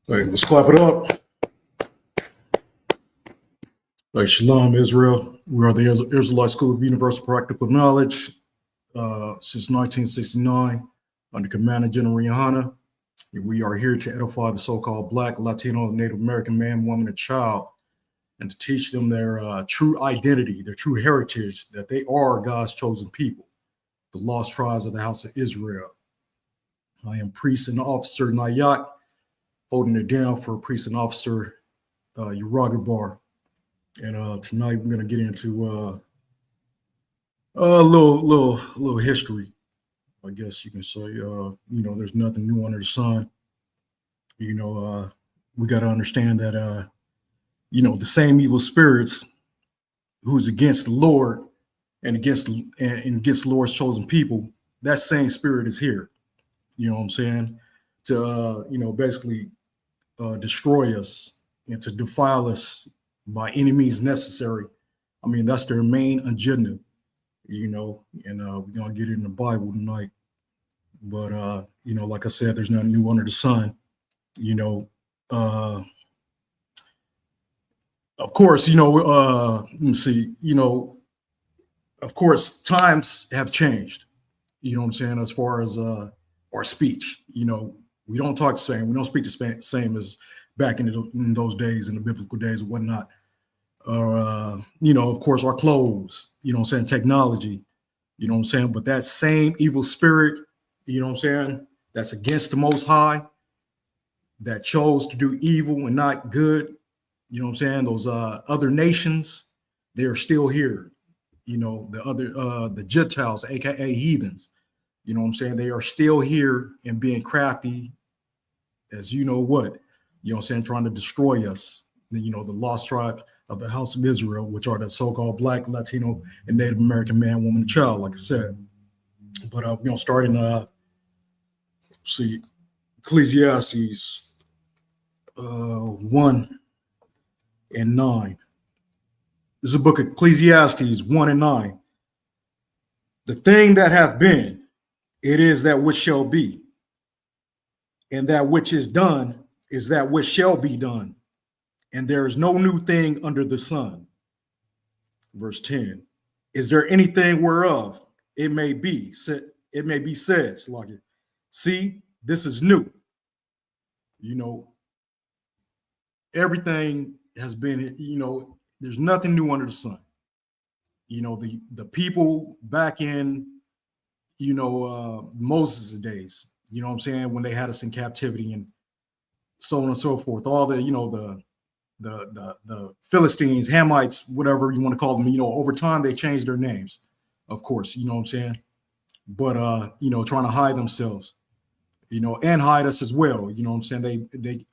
Hey, let's clap it up. Like Shalom, Israel. We are the Israelite School of Universal Practical Knowledge since 1969 under Commander General Rihanna. We are here to edify the so-called Black, Latino, Native American man, woman, and child, and to teach them their true identity, their true heritage, that they are God's chosen people, the lost tribes of the house of Israel. I am priest and officer Nayat, holding it down for priest and officer Uraga Bar. And tonight we're going to get into a little history, I guess you can say. There's nothing new under the sun. We got to understand that the same evil spirits who's against the Lord and against the Lord's chosen people, that same spirit is here. You know what I'm saying? To basically destroy us and to defile us by any means necessary. I mean, that's their main agenda, and we're gonna get in the Bible tonight. But like I said, there's nothing new under the sun. Of course, let me see, of course, times have changed, you know what I'm saying, as far as our speech. We don't talk the same, we don't speak the same as back in those days, in the biblical days and whatnot. Of course, our clothes, technology, but that same evil spirit, that's against the Most High, that chose to do evil and not good, those other nations, they're still here. The Gentiles, aka heathens, they are still here and being crafty as trying to destroy us, the lost tribe of the house of Israel, which are the so-called Black, Latino, and Native American man, woman, and child, like I said. But we're going to start in, Ecclesiastes 1 and 9. This is a book of Ecclesiastes 1 and 9. The thing that hath been, it is that which shall be, and that which is done is that which shall be done, and there is no new thing under the sun. Verse 10. Is there anything whereof it may be said, Slakia, see, this is new. Everything has been, there's nothing new under the sun. The people back in, Moses' days, when they had us in captivity and so on and so forth, all the Philistines, Hamites, whatever you want to call them, over time they changed their names, of course, but trying to hide themselves, and hide us as well, they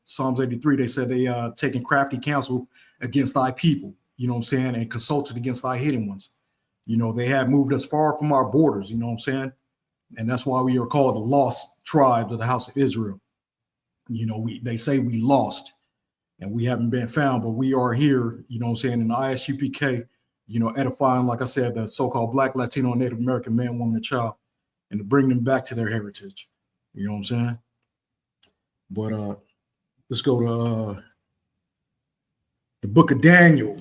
Psalms 83, they said they taken crafty counsel against thy people, and consulted against thy hidden ones. They had moved us far from our borders, and that's why we are called the lost tribes of the house of Israel. They say we lost and we haven't been found, but we are here, in the ISUPK, edifying, like I said, the so-called Black, Latino, and Native American man, woman, and child, and to bring them back to their heritage. You know what I'm saying? But let's go to the book of Daniel.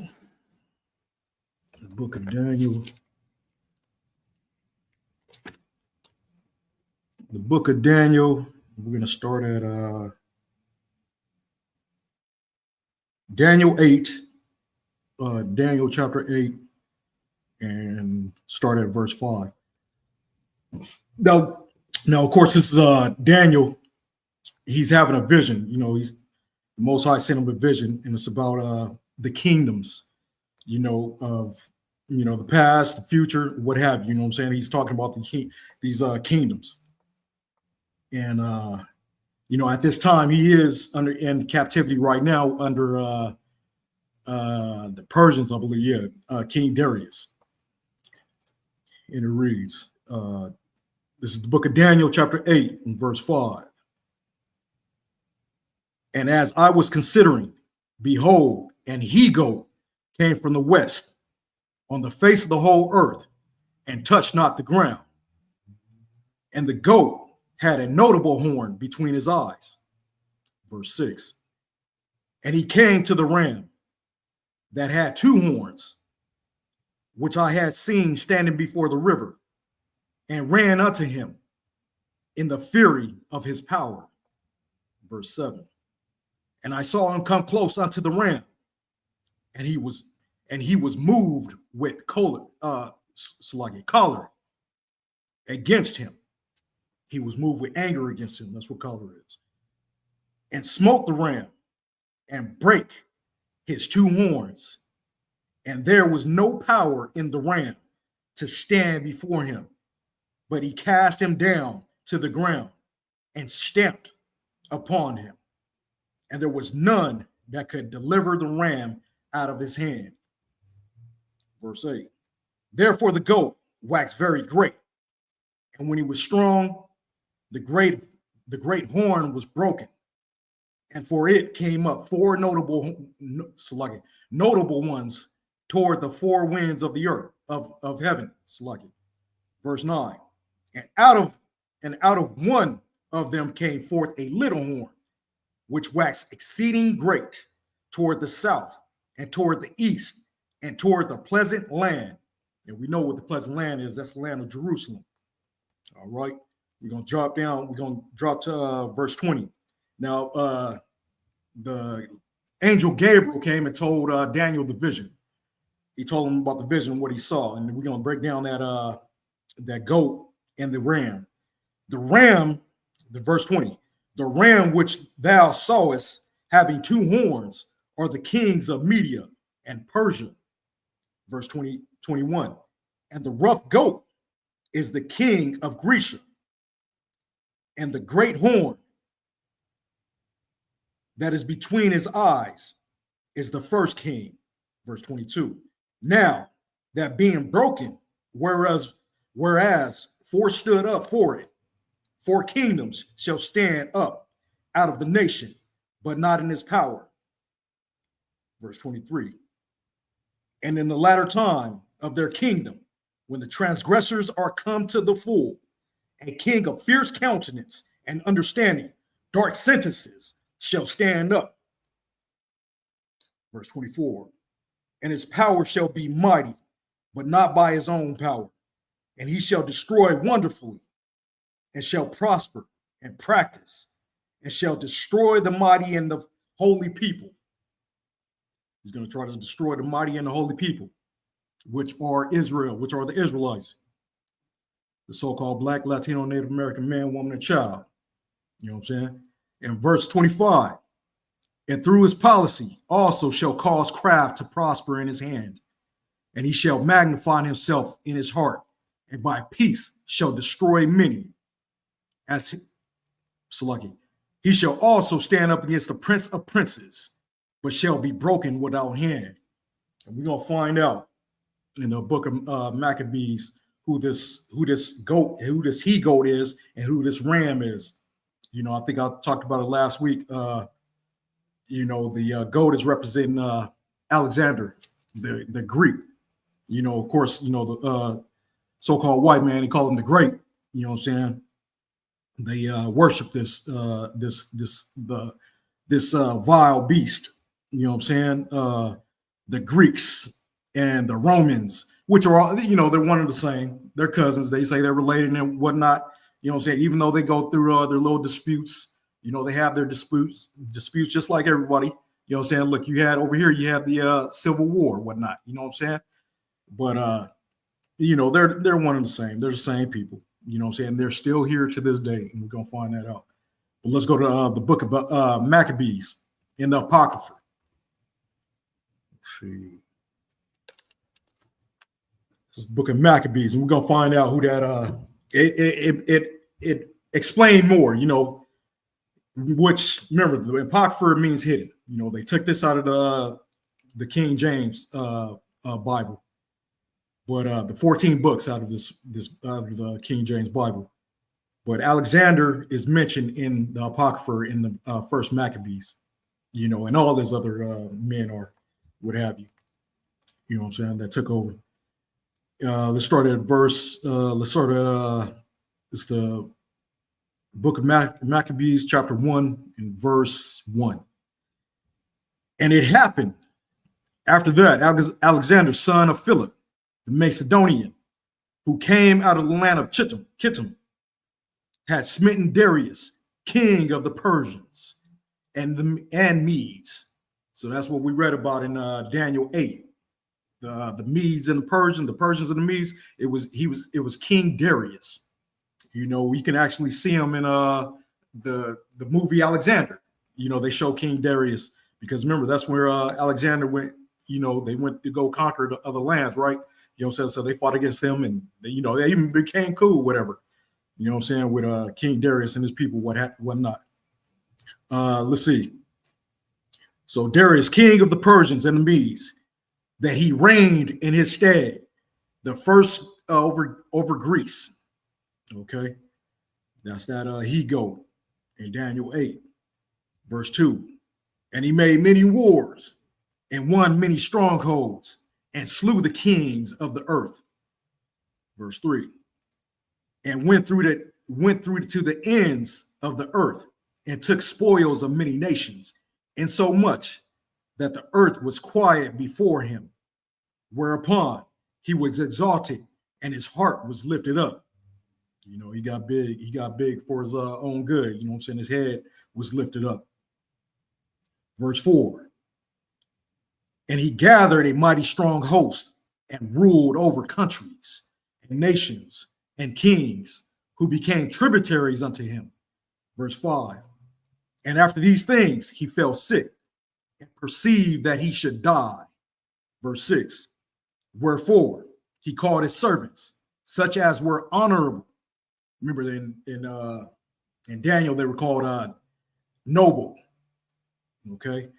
The book of Daniel. The book of Daniel. We're going to start at Daniel 8, Daniel chapter 8, and start at verse 5. Now, of course, this is Daniel. He's having a vision. He's the Most High sent him a vision, and it's about the kingdoms, of the past, the future, what have you. You know what I'm saying? He's talking about these kingdoms, and at this time he is in captivity right now under the Persians, I believe. King Darius. And it reads, this is the book of Daniel, chapter 8, and verse 5. And as I was considering, behold, an he-goat came from the west on the face of the whole earth and touched not the ground. And the goat had a notable horn between his eyes. Verse 6. And he came to the ram that had two horns, which I had seen standing before the river, and ran unto him in the fury of his power. Verse 7. And I saw him come close unto the ram, and he was moved with choler against him. He was moved with anger against him. That's what choler is. And smote the ram and brake his two horns. And there was no power in the ram to stand before him, but he cast him down to the ground and stamped upon him. And there was none that could deliver the ram out of his hand. Verse 8. Therefore the goat waxed very great. And when he was strong, the great horn was broken. And for it came up four notable ones toward the four winds of the earth, of heaven. Verse 9. And out of one of them came forth a little horn, which waxed exceeding great toward the south and toward the east and toward the pleasant land. And we know what the pleasant land is. That's the land of Jerusalem. All right. We're going to drop down. We're going to drop to verse 20. Now, the angel Gabriel came and told Daniel the vision. He told him about the vision and what he saw. And we're going to break down that goat and the ram. The ram, the verse 20, the ram which thou sawest having two horns are the kings of Media and Persia. Verse 21. And the rough goat is the king of Grecia. And the great horn that is between his eyes is the first king. Verse 22. Now that being broken, whereas four stood up for it, four kingdoms shall stand up out of the nation, but not in his power. Verse 23. And in the latter time of their kingdom, when the transgressors are come to the full, a king of fierce countenance and understanding, dark sentences shall stand up. Verse 24. And his power shall be mighty, but not by his own power. And he shall destroy wonderfully, and shall prosper and practice, and shall destroy the mighty and the holy people. He's going to try to destroy the mighty and the holy people, which are Israel, which are the Israelites, the so-called Black, Latino, Native American man, woman, and child. You know what I'm saying? In verse 25, and through his policy also shall cause craft to prosper in his hand, and he shall magnify himself in his heart, and by peace shall destroy many. He shall also stand up against the prince of princes, but shall be broken without hand. And we're gonna find out in the book of Maccabees who this he goat is, and who this ram is. You know, I think I talked about it last week. The goat is representing Alexander, the Greek. You know, of course, the so-called white man, he called him the Great. You know what I'm saying? They worship this vile beast. You know what I'm saying? The Greeks and the Romans, which are all, they're one and the same. They're cousins. They say they're related and whatnot. You know what I'm saying? Even though they go through their little disputes, they have their disputes just like everybody. You know what I'm saying? Look, you had over here, you had the Civil War, whatnot. You know what I'm saying? But they're one and the same. They're the same people. You know what I'm saying? They're still here to this day, and we're gonna find that out. But let's go to the book of Maccabees in the Apocrypha. Let's see. This is the book of Maccabees, and we're gonna find out who that it explained more, which, remember, the Apocrypha means hidden. They took this out of the King James Bible, but the 14 books out of out of the King James Bible. But Alexander is mentioned in the Apocrypha in the first Maccabees, and all these other men are what have you. You know what I'm saying? That took over. Let's start at verse. It's the Book of Maccabees, chapter 1, and verse 1. And it happened after that, Alexander, son of Philip, the Macedonian, who came out of the land of Kittim, had smitten Darius, king of the Persians and Medes. So that's what we read about in Daniel 8. The Medes and the Persians and the Medes. It was King Darius. You know, you can actually see him in the movie Alexander. You know, they show King Darius because remember that's where Alexander went. You know, they went to go conquer the other lands, right? You know what I'm saying? So they fought against him, and they even became cool, whatever. You know what I'm saying, with King Darius and his people, whatnot. Let's see. So Darius, king of the Persians and the Medes, that he reigned in his stead, the first over Greece. Okay, that's that he-goat in Daniel 8, verse 2. And he made many wars and won many strongholds and slew the kings of the earth. Verse 3. And went through to the ends of the earth and took spoils of many nations, insomuch that the earth was quiet before him, whereupon he was exalted and his heart was lifted up. You know, he got big for his own good. You know what I'm saying? His head was lifted up. Verse 4. And he gathered a mighty strong host and ruled over countries and nations and kings who became tributaries unto him. Verse 5. And after these things, he fell sick and perceived that he should die. Verse 6. Wherefore he called his servants, such as were honorable. Remember in Daniel, they were called noble. Okay.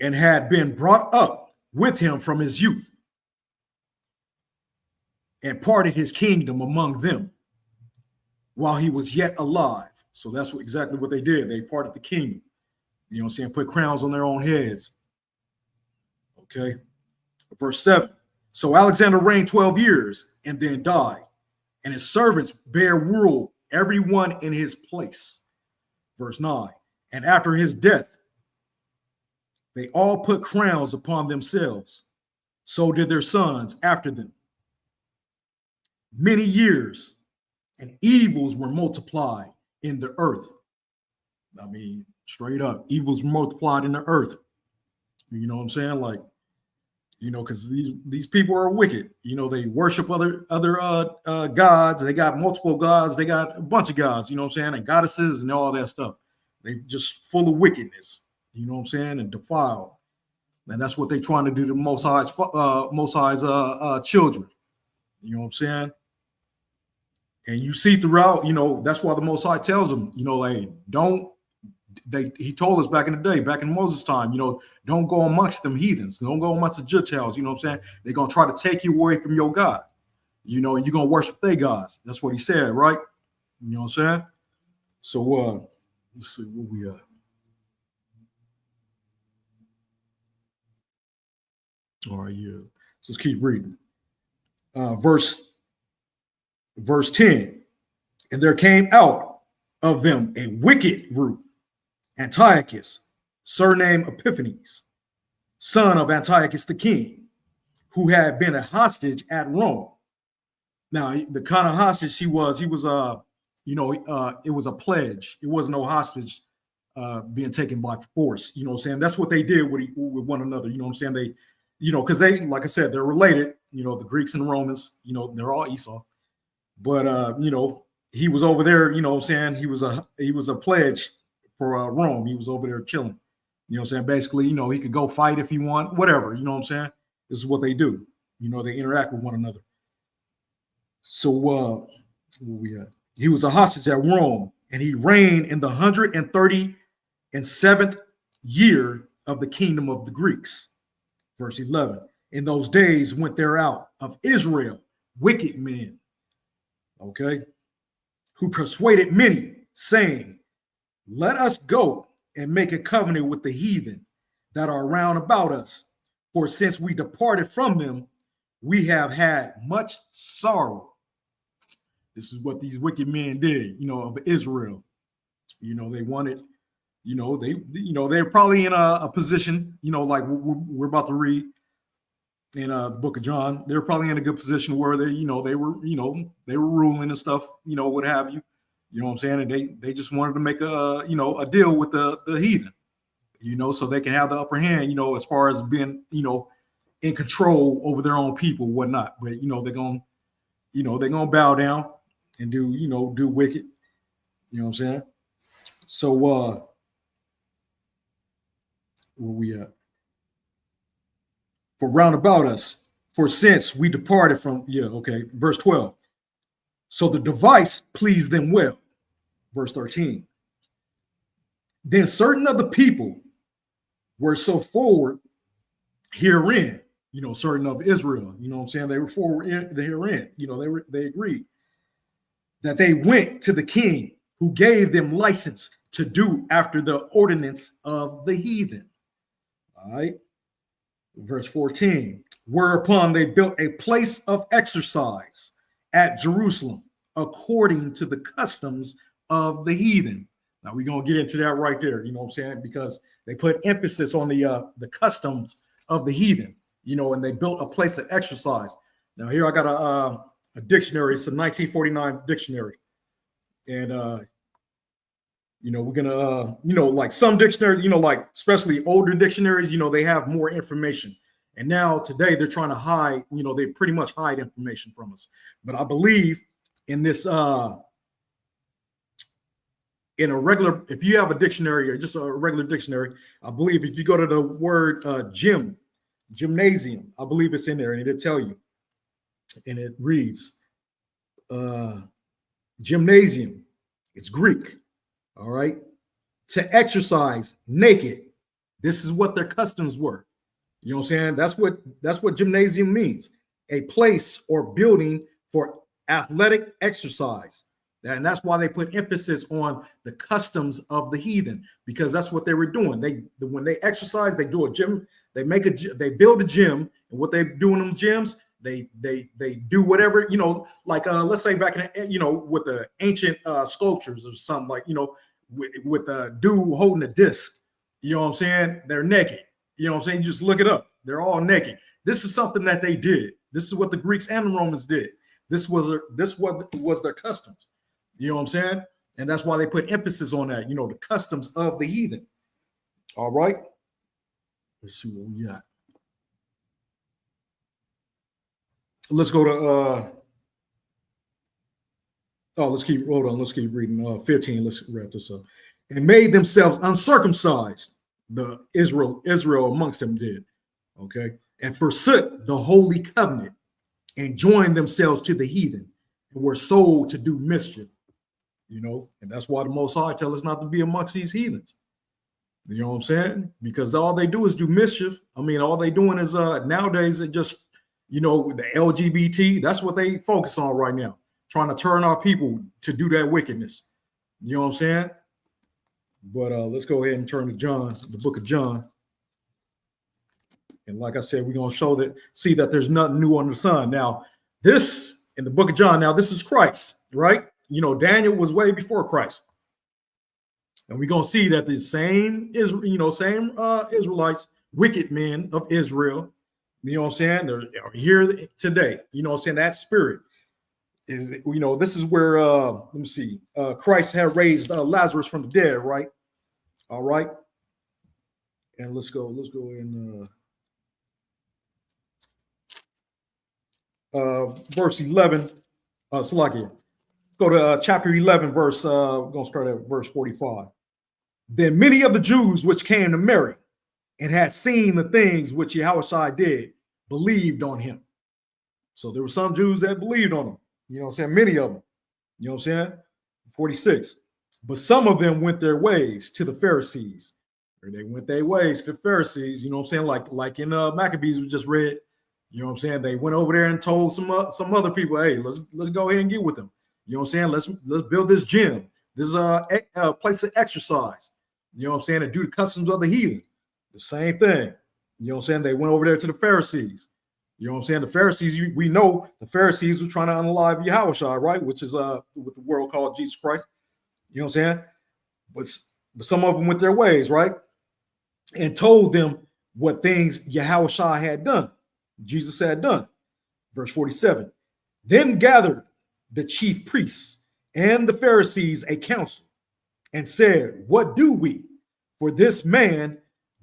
And had been brought up with him from his youth, and parted his kingdom among them while he was yet alive. So that's exactly what they did. They parted the kingdom. You know what I'm saying? Put crowns on their own heads. Okay. Verse 7. So Alexander reigned 12 years and then died, and his servants bare rule, every one in his place. Verse 9. And after his death, they all put crowns upon themselves. So did their sons after them. Many years and evils were multiplied in the earth. I mean, straight up, evils were multiplied in the earth. You know what I'm saying? Like, you know, because these people are wicked. You know, they worship other gods. They got multiple gods. They got a bunch of gods. You know what I'm saying? And goddesses and all that stuff. They just full of wickedness. You know what I'm saying? And defiled. And that's what they're trying to do to Most High's children. You know what I'm saying? And you see throughout, you know, that's why the Most High tells them, you know, like, he told us back in the day, back in Moses' time, you know, don't go amongst them heathens. Don't go amongst the Gentiles. You know what I'm saying? They're going to try to take you away from your God, you know, and you're going to worship their gods. That's what he said, right? You know what I'm saying? So, let's see where we at. All right, yeah. So let's keep reading. Verse 10. And there came out of them a wicked root, Antiochus, surnamed Epiphanes, son of Antiochus the king, who had been a hostage at Rome. Now, the kind of hostage he was it was a pledge. It wasn't no hostage being taken by force. You know what I'm saying? That's what they did with one another. You know what I'm saying? They, you know, because they, like I said, they're related. You know, the Greeks and the Romans, you know, they're all Esau. But, you know, he was over there, you know what I'm saying? He was a pledge for Rome. He was over there chilling. You know what I'm saying? Basically, you know, he could go fight if he want, whatever. You know what I'm saying? This is what they do. You know, they interact with one another. So where we at? He was a hostage at Rome, and he reigned in the 137th year of the kingdom of the Greeks. Verse 11. In those days went there out of Israel wicked men, okay, who persuaded many, saying, let us go and make a covenant with the heathen that are round about us. For since we departed from them, we have had much sorrow. This is what these wicked men did, of Israel. They wanted, they're probably in a position, like we're about to read in the book of John. They're probably in a good position where they were ruling and stuff, what have you. You know what I'm saying? And they just wanted to make a deal with the heathen, so they can have the upper hand, as far as being, in control over their own people, whatnot. But they're gonna bow down and do wicked. You know what I'm saying? So where we at? For round about us, for since we departed from, verse 12. So the device pleased them well. Verse 13. Then certain of the people were so forward herein, certain of Israel, you know what I'm saying? They were forward herein, they agreed that they went to the king who gave them license to do after the ordinance of the heathen. All right. Verse 14. Whereupon they built a place of exercise at Jerusalem according to the customs of the heathen. Now we're going to get into that right there, you know what I'm saying? Because they put emphasis on the customs of the heathen, and they built a place of exercise. Now here I got a dictionary. It's a 1949 dictionary. And, we're going to, like some dictionaries, like especially older dictionaries, they have more information. And now today they're trying to hide, they pretty much hide information from us. But I believe in this, in a regular, if you have a dictionary or just a regular dictionary, I believe if you go to the word gymnasium, I believe it's in there, and it'll tell you. And it reads, gymnasium, it's Greek, all right? To exercise naked. This is what their customs were. You know what I'm saying? That's what gymnasium means. A place or building for athletic exercise. And that's why they put emphasis on the customs of the heathen, because that's what they were doing. When they exercise, they do a gym, they build a gym, and what they do in them gyms, they do whatever, like let's say back in with the ancient sculptures or something, like with the dude holding a disc, you know what I'm saying? They're naked. You know what I'm saying? You just look it up. They're all naked. This is something that they did. This is what the Greeks and the Romans did. This was their customs. You know what I'm saying? And that's why they put emphasis on that, the customs of the heathen. All right. Let's see what we got. Let's go to let's keep reading 15. Let's wrap this up. And made themselves uncircumcised. The Israel amongst them did. Okay. And forsook the holy covenant and joined themselves to the heathen and were sold to do mischief. And that's why the Most High tell us not to be amongst these heathens. You know what I'm saying? Because all they do is do mischief. I mean, all they doing is nowadays it just, the LGBT, that's what they focus on right now, trying to turn our people to do that wickedness. You know what I'm saying? But let's go ahead and turn to John, the book of John. And like I said, we're going to see that there's nothing new under the sun. Now, this in the book of John, now this is Christ, right? Daniel was way before Christ. And we're going to see that the same Israelites, wicked men of Israel, you know what I'm saying? They're here today. You know what I'm saying? That spirit is, this is where, let me see, Christ had raised Lazarus from the dead, right? All right. And let's go in verse 11. Salakia. Go to chapter 11, verse, we're going to start at verse 45. Then many of the Jews which came to Mary and had seen the things which Yahushua did, believed on him. So there were some Jews that believed on him. You know what I'm saying? Many of them. You know what I'm saying? 46. But some of them went their ways to the Pharisees. Or they went their ways to the Pharisees, you know what I'm saying? Like in Maccabees we just read, you know what I'm saying? They went over there and told some other people, hey, let's go ahead and get with them. You know what I'm saying? Let's build this gym. This is a place of exercise. You know what I'm saying? And do the customs of the heathen. The same thing. You know what I'm saying? They went over there to the Pharisees. You know what I'm saying? The Pharisees, we know the Pharisees were trying to unalive Yahushua, right? Which is what the world called Jesus Christ. You know what I'm saying? But some of them went their ways, right? And told them what things Yahushua had done, Jesus had done. Verse 47. Then gathered the chief priests and the Pharisees a council and said, what do we? For this man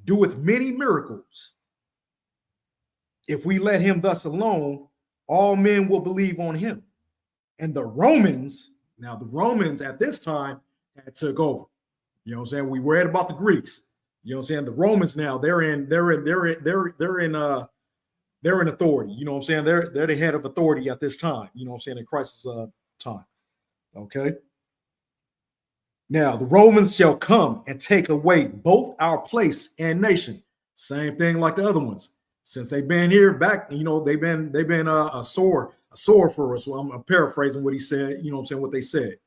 doeth many miracles. If we let him thus alone, all men will believe on him. And the Romans, now the Romans at this time had took over. You know what I'm saying? We read about the Greeks. You know what I'm saying? The Romans now they're in authority. You know what I'm saying? They're the head of authority at this time. You know what I'm saying? In Christ's time. Okay. Now the Romans shall come and take away both our place and nation. Same thing like the other ones. Since they've been here back, you know, they've been a sore for us. Well, I'm paraphrasing what he said. You know what I'm saying? What they said.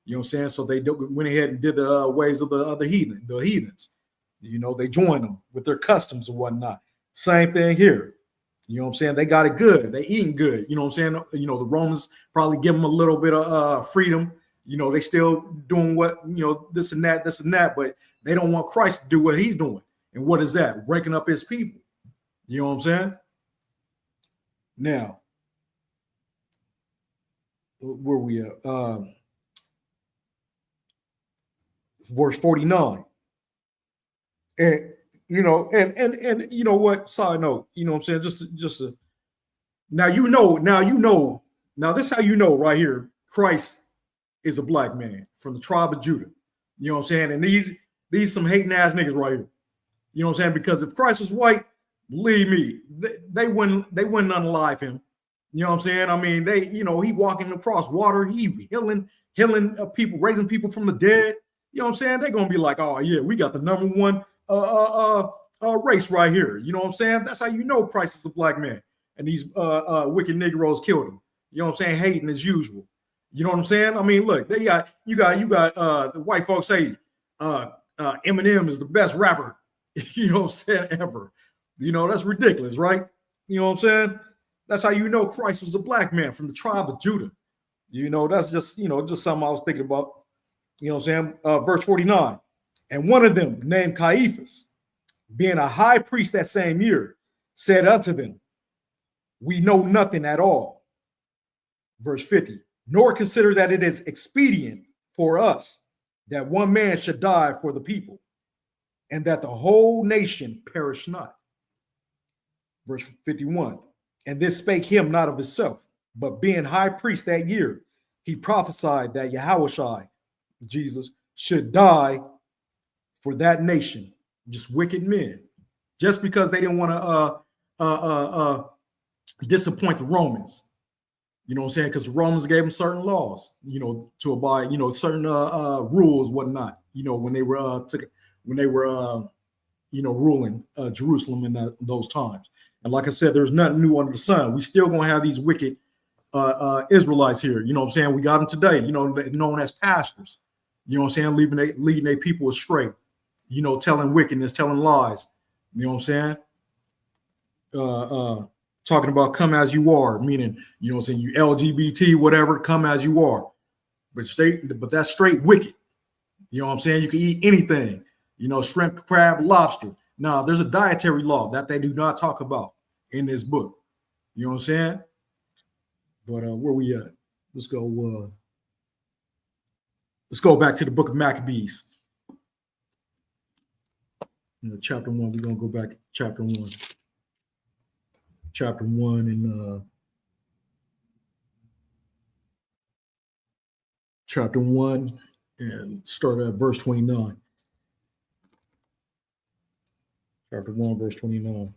You know what I'm saying? So they went ahead and did the ways of the other heathens. You know, they joined them with their customs and whatnot. Same thing here. You know what I'm saying? They got it good. They eating good. You know what I'm saying? You know, the Romans probably give them a little bit of freedom. You know, they still doing what, you know, this and that, but they don't want Christ to do what he's doing. And what is that? Breaking up his people. You know what I'm saying? Now, where we at? Verse 49. And you know, and you know what? Side note, you know what I'm saying? Just now this is how you know right here, Christ is a black man from the tribe of Judah. You know what I'm saying? And these some hating ass niggas right here. You know what I'm saying? Because if Christ was white, believe me, they wouldn't unalive him. You know what I'm saying? I mean, he walking across water, he healing people, raising people from the dead. You know what I'm saying? They're gonna be like, oh yeah, we got the number one race right here. You know what I'm saying? That's how you know Christ is a black man. And these wicked Negroes killed him. You know what I'm saying? Hating as usual. You know what I'm saying? I mean, look, you got the white folks say Eminem is the best rapper, you know what I'm saying, ever. You know, that's ridiculous, right? You know what I'm saying? That's how you know Christ was a black man from the tribe of Judah. You know, that's just something I was thinking about. You know what I'm saying? Verse 49. And one of them, named Caiaphas, being a high priest that same year, said unto them, we know nothing at all. Verse 50. Nor consider that it is expedient for us that one man should die for the people, and that the whole nation perish not. Verse 51. And this spake him not of himself, but being high priest that year, he prophesied that Yahushua, Jesus, should die for that nation, just wicked men, just because they didn't want to disappoint the Romans. You know what I'm saying? Because the Romans gave them certain laws, you know, to abide, you know, certain rules, whatnot. You know, when they were ruling Jerusalem in those times. And like I said, there's nothing new under the sun. We still gonna have these wicked Israelites here. You know what I'm saying? We got them today. You know, known as pastors. You know what I'm saying? Leading their people astray. You know, telling wickedness, telling lies. You know what I'm saying? Talking about come as you are, meaning, you know what I'm saying, you LGBT, whatever, come as you are. But that's straight wicked. You know what I'm saying? You can eat anything, you know, shrimp, crab, lobster. Now, there's a dietary law that they do not talk about in this book. You know what I'm saying? But where we at? Let's go back to the book of Maccabees. You know, chapter 1. We're gonna go back to chapter 1. Chapter 1 and chapter 1 and start at verse 29. Chapter 1, verse 29.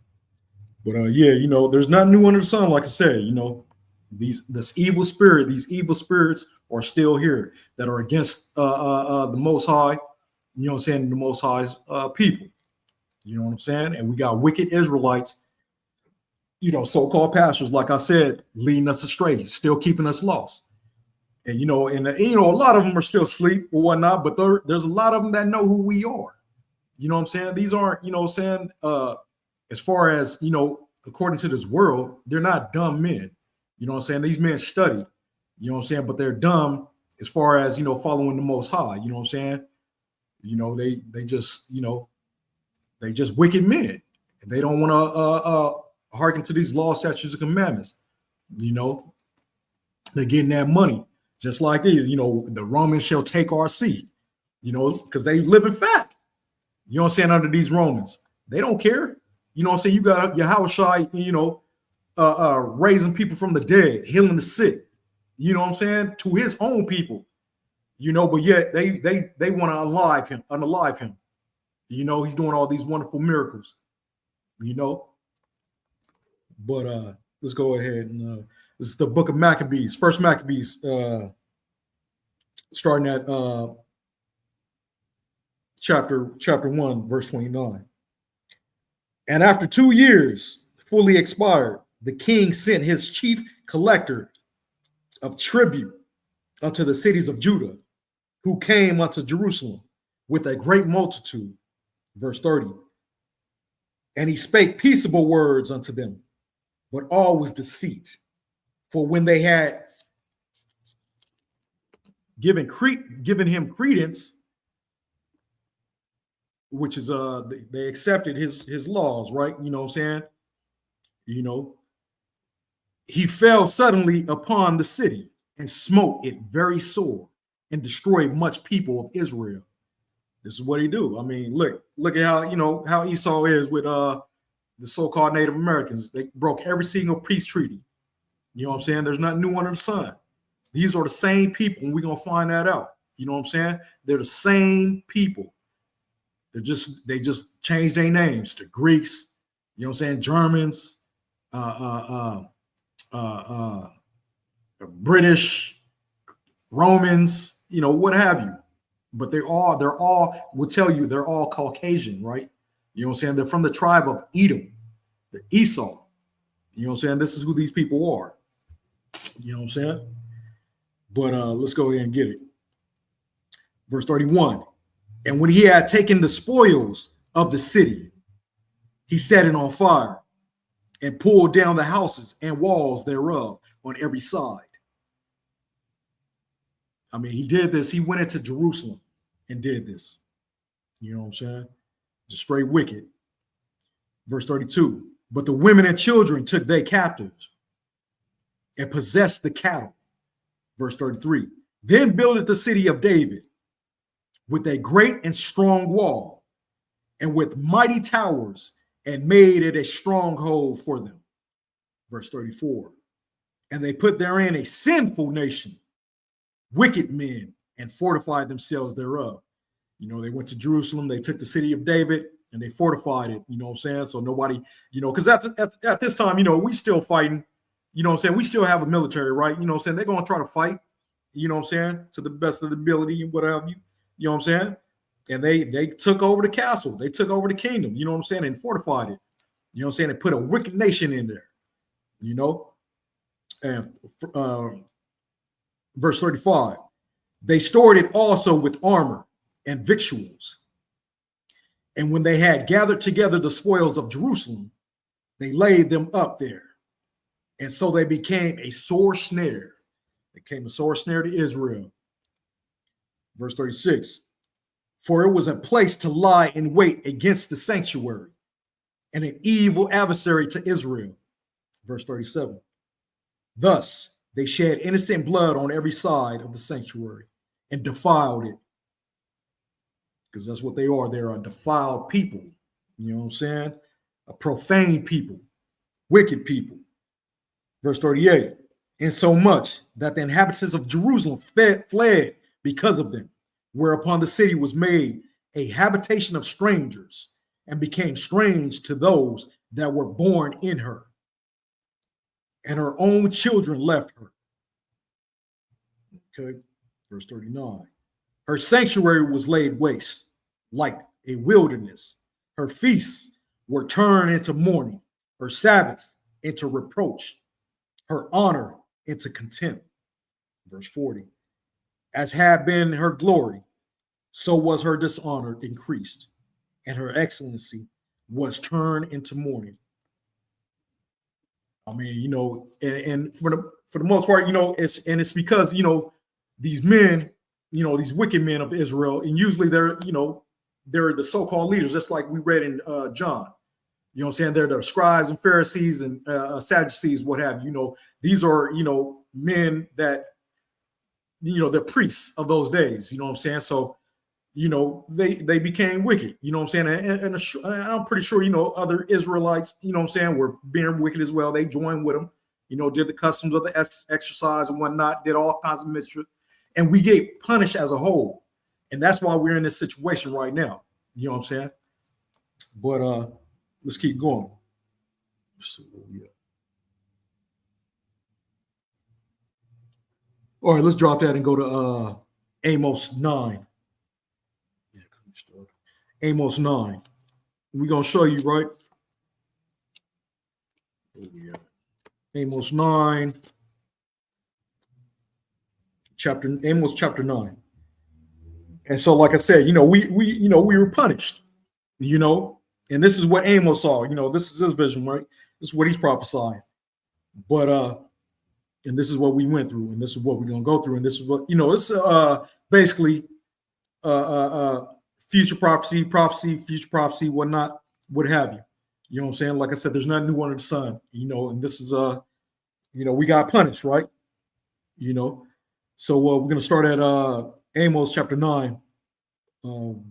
But yeah, you know, there's nothing new under the sun, like I said. You know, these evil spirits are still here that are against the Most High. You know what I'm saying? The Most High's people. You know what I'm saying? And we got wicked Israelites, you know, so-called pastors, like I said, leading us astray, still keeping us lost. And, you know, a lot of them are still asleep or whatnot, but there's a lot of them that know who we are. You know what I'm saying? These aren't, you know what I'm saying, as far as, you know, according to this world, they're not dumb men. You know what I'm saying? These men study, you know what I'm saying? But they're dumb as far as, following the Most High. You know what I'm saying? They just, they just wicked men. They don't want to hearken to these laws, statutes, and commandments. They're getting that money. Just like these, the Romans shall take our seed, because they live in fat. You know what I'm saying? Under these Romans, they don't care. You know what I'm saying? You got Yahushua, raising people from the dead, healing the sick. You know what I'm saying? To his own people. But yet they want to unalive him. He's doing all these wonderful miracles. But let's go ahead and this is the book of Maccabees, First Maccabees, starting at chapter 1, verse 29. And after 2 years fully expired, the king sent his chief collector of tribute unto the cities of Judah, who came unto Jerusalem with a great multitude. Verse 30. And he spake peaceable words unto them, but all was deceit. For when they had given him credence, which is they accepted his laws, right? You know what I'm saying? He fell suddenly upon the city and smote it very sore and destroyed much people of Israel. This is what he do. I mean, look at how Esau is with the so-called Native Americans. They broke every single peace treaty. You know what I'm saying? There's nothing new under the sun. These are the same people, and we're gonna find that out. You know what I'm saying? They're the same people. They just changed their names to Greeks. You know what I'm saying? Germans, British, Romans. What have you. But they're all will tell you they're all Caucasian, right? You know what I'm saying? They're from the tribe of Edom, the Esau. You know what I'm saying? This is who these people are. You know what I'm saying? But let's go ahead and get it. Verse 31. And when he had taken the spoils of the city, he set it on fire and pulled down the houses and walls thereof on every side. I mean, he did this. He went into Jerusalem and did this. You know what I'm saying? Just straight wicked. Verse 32. But the women and children took they captives and possessed the cattle. Verse 33. Then builded the city of David with a great and strong wall and with mighty towers, and made it a stronghold for them. Verse 34. And they put therein a sinful nation, wicked men, and fortified themselves thereof. They went to Jerusalem, they took the city of David, and they fortified it. You know what I'm saying? So nobody, because at this time, we still fighting. You know what I'm saying? We still have a military, right? You know what I'm saying? They're going to try to fight, you know what I'm saying, to the best of the ability and whatever you know what I'm saying? And they took over the castle. They took over the kingdom, you know what I'm saying, and fortified it. You know what I'm saying? They put a wicked nation in there, And verse 35, they stored it also with armor and victuals. And when they had gathered together the spoils of Jerusalem, they laid them up there. And so they became a sore snare. They became a sore snare to Israel. Verse 36, for it was a place to lie in wait against the sanctuary and an evil adversary to Israel. Verse 37, thus they shed innocent blood on every side of the sanctuary and defiled it. Because that's what they are. They're a defiled people. You know what I'm saying? A profane people, wicked people. Verse 38, insomuch that the inhabitants of Jerusalem fled because of them, whereupon the city was made a habitation of strangers and became strange to those that were born in her. And her own children left her. Okay, verse 39. Her sanctuary was laid waste like a wilderness. Her feasts were turned into mourning, her Sabbaths into reproach, her honor into contempt. Verse 40. As had been her glory, so was her dishonor increased, and her excellency was turned into mourning. I mean, and for the most part, it's because these men, these wicked men of Israel, and usually they're the so-called leaders, just like we read in John. You know what I'm saying? They're the scribes and Pharisees and Sadducees, what have you. These are men that they're priests of those days. You know what I'm saying? So they became wicked. You know what I'm saying? And I'm pretty sure other Israelites, what I'm saying, were being wicked as well. They joined with them. Did the customs of the exercise and whatnot. Did all kinds of mischief, and we get punished as a whole. And that's why we're in this situation right now. You know what I'm saying? But let's keep going. So, yeah. All right, let's drop that and go to Amos 9. Amos 9. We're going to show you, right? Amos 9. Amos chapter 9. And so, like I said, we were punished, and this is what Amos saw. This is his vision, right? This is what he's prophesying. But and this is what we went through, and this is what we're gonna go through, and this is what it's basically future prophecy, future prophecy, whatnot, what have you. You know what I'm saying? Like I said, there's nothing new under the sun, and this is we got punished, right? So we're gonna start at Amos chapter 9,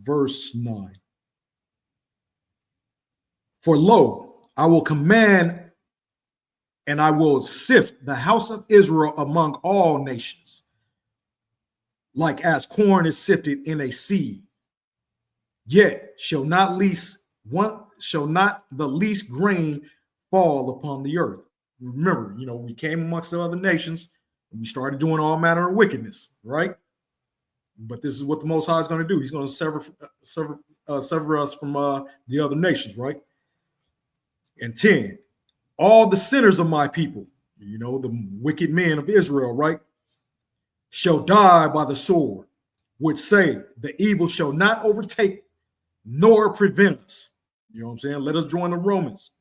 verse 9. For lo, I will command and I will sift the house of Israel among all nations, like as corn is sifted in a sieve. Yet shall not the least grain fall upon the earth. Remember, we came amongst the other nations and we started doing all manner of wickedness, right? But this is what the Most High is going to do. He's going to sever us from the other nations, right? And 10, all the sinners of my people, the wicked men of Israel, right, shall die by the sword, which say the evil shall not overtake nor prevent us. You know what I'm saying? Let us join the Romans.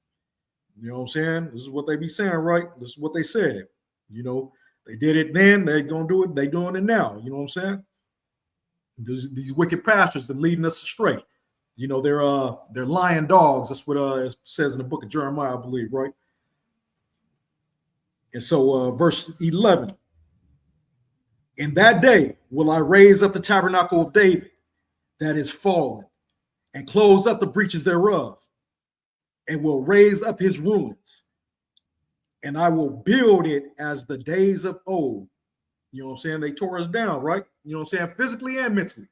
You know what I'm saying? This is what they be saying, right? This is what they said. They did it then, they're going to do it, they're doing it now. You know what I'm saying? These wicked pastors that leading us astray. They're lying dogs. That's what it says in the book of Jeremiah, I believe, right? And so verse 11. In that day will I raise up the tabernacle of David that is fallen, and close up the breaches thereof, and will raise up his ruins, and I will build it as the days of old. You know what I'm saying? They tore us down, right? You know what I'm saying? Physically and mentally.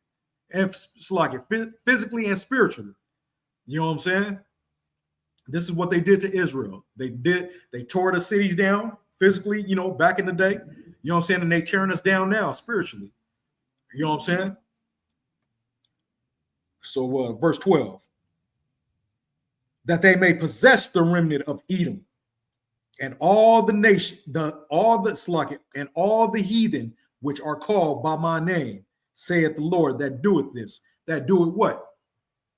And it's like it physically and spiritually. You know what I'm saying? This is what they did to Israel. They tore the cities down physically, back in the day. You know what I'm saying? And they tearing us down now spiritually. You know what I'm saying? So verse 12. That they may possess the remnant of Edom, and all the nation, all the heathen which are called by my name, saith the Lord, that doeth this. That doeth what?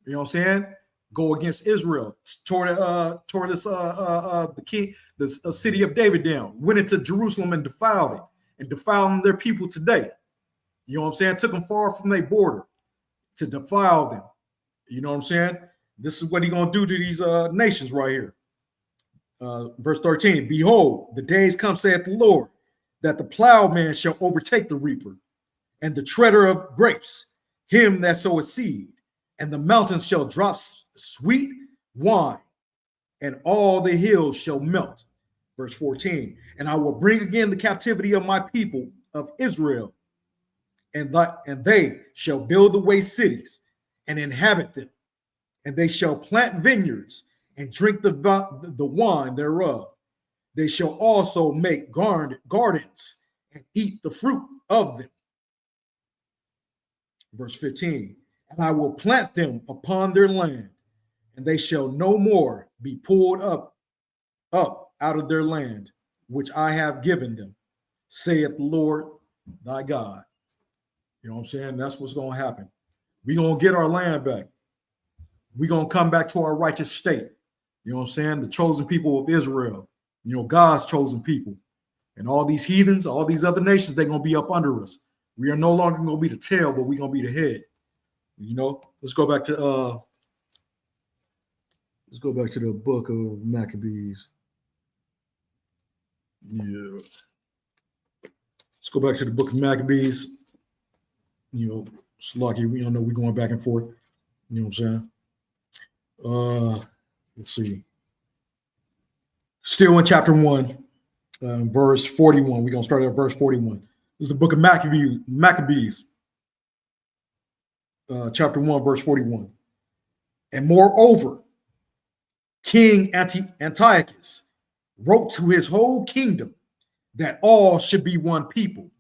You know what I'm saying? Go against Israel, tore this the king, the city of David down, went into Jerusalem and defiled it, and defiled their people today. You know what I'm saying? Took them far from their border to defile them. You know what I'm saying? This is what he's gonna do to these nations right here. Verse 13, behold, the days come, saith the Lord, that the plowman shall overtake the reaper, and the treader of grapes, him that soweth seed, and the mountains shall drop sweet wine, and all the hills shall melt. Verse 14, and I will bring again the captivity of my people of Israel, and they shall build the waste cities and inhabit them, and they shall plant vineyards and drink the wine thereof. They shall also make gardens and eat the fruit of them. Verse 15, and I will plant them upon their land, and they shall no more be pulled up out of their land, which I have given them, saith the Lord thy God. You know what I'm saying? That's what's going to happen. We're going to get our land back. We're going to come back to our righteous state. You know what I'm saying? The chosen people of Israel. You know, God's chosen people. And all these heathens, all these other nations, they're going to be up under us. We are no longer going to be the tail, but we're going to be the head. You know, let's go back to the book of Maccabees. Yeah. Let's go back to the book of Maccabees. You know, it's lucky. We don't know we're going back and forth. You know what I'm saying? Let's see. Still in chapter 1, verse 41. We're going to start at verse 41. This is the book of Maccabees, chapter 1, verse 41. And moreover, King Antiochus wrote to his whole kingdom that all should be one people.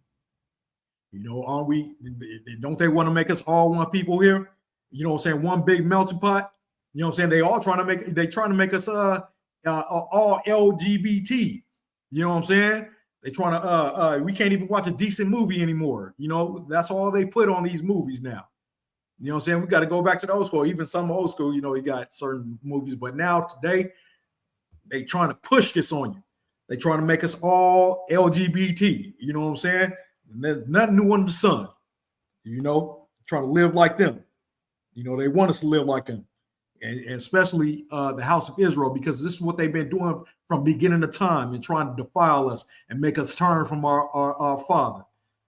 You know, don't they want to make us all one people here? You know what I'm saying? One big melting pot. You know what I'm saying? They're trying to make us all LGBT. You know what I'm saying? They're trying to we can't even watch a decent movie anymore. You know, that's all they put on these movies now. You know what I'm saying? We got to go back to the old school. Even some old school, you know, you got certain movies, but now today they trying to push this on you. They trying to make us all LGBT. You know what I'm saying? And there's nothing new under the sun. You know, trying to live like them. You know, they want us to live like them. And especially the house of Israel, because this is what they've been doing from beginning of time and trying to defile us and make us turn from our Father.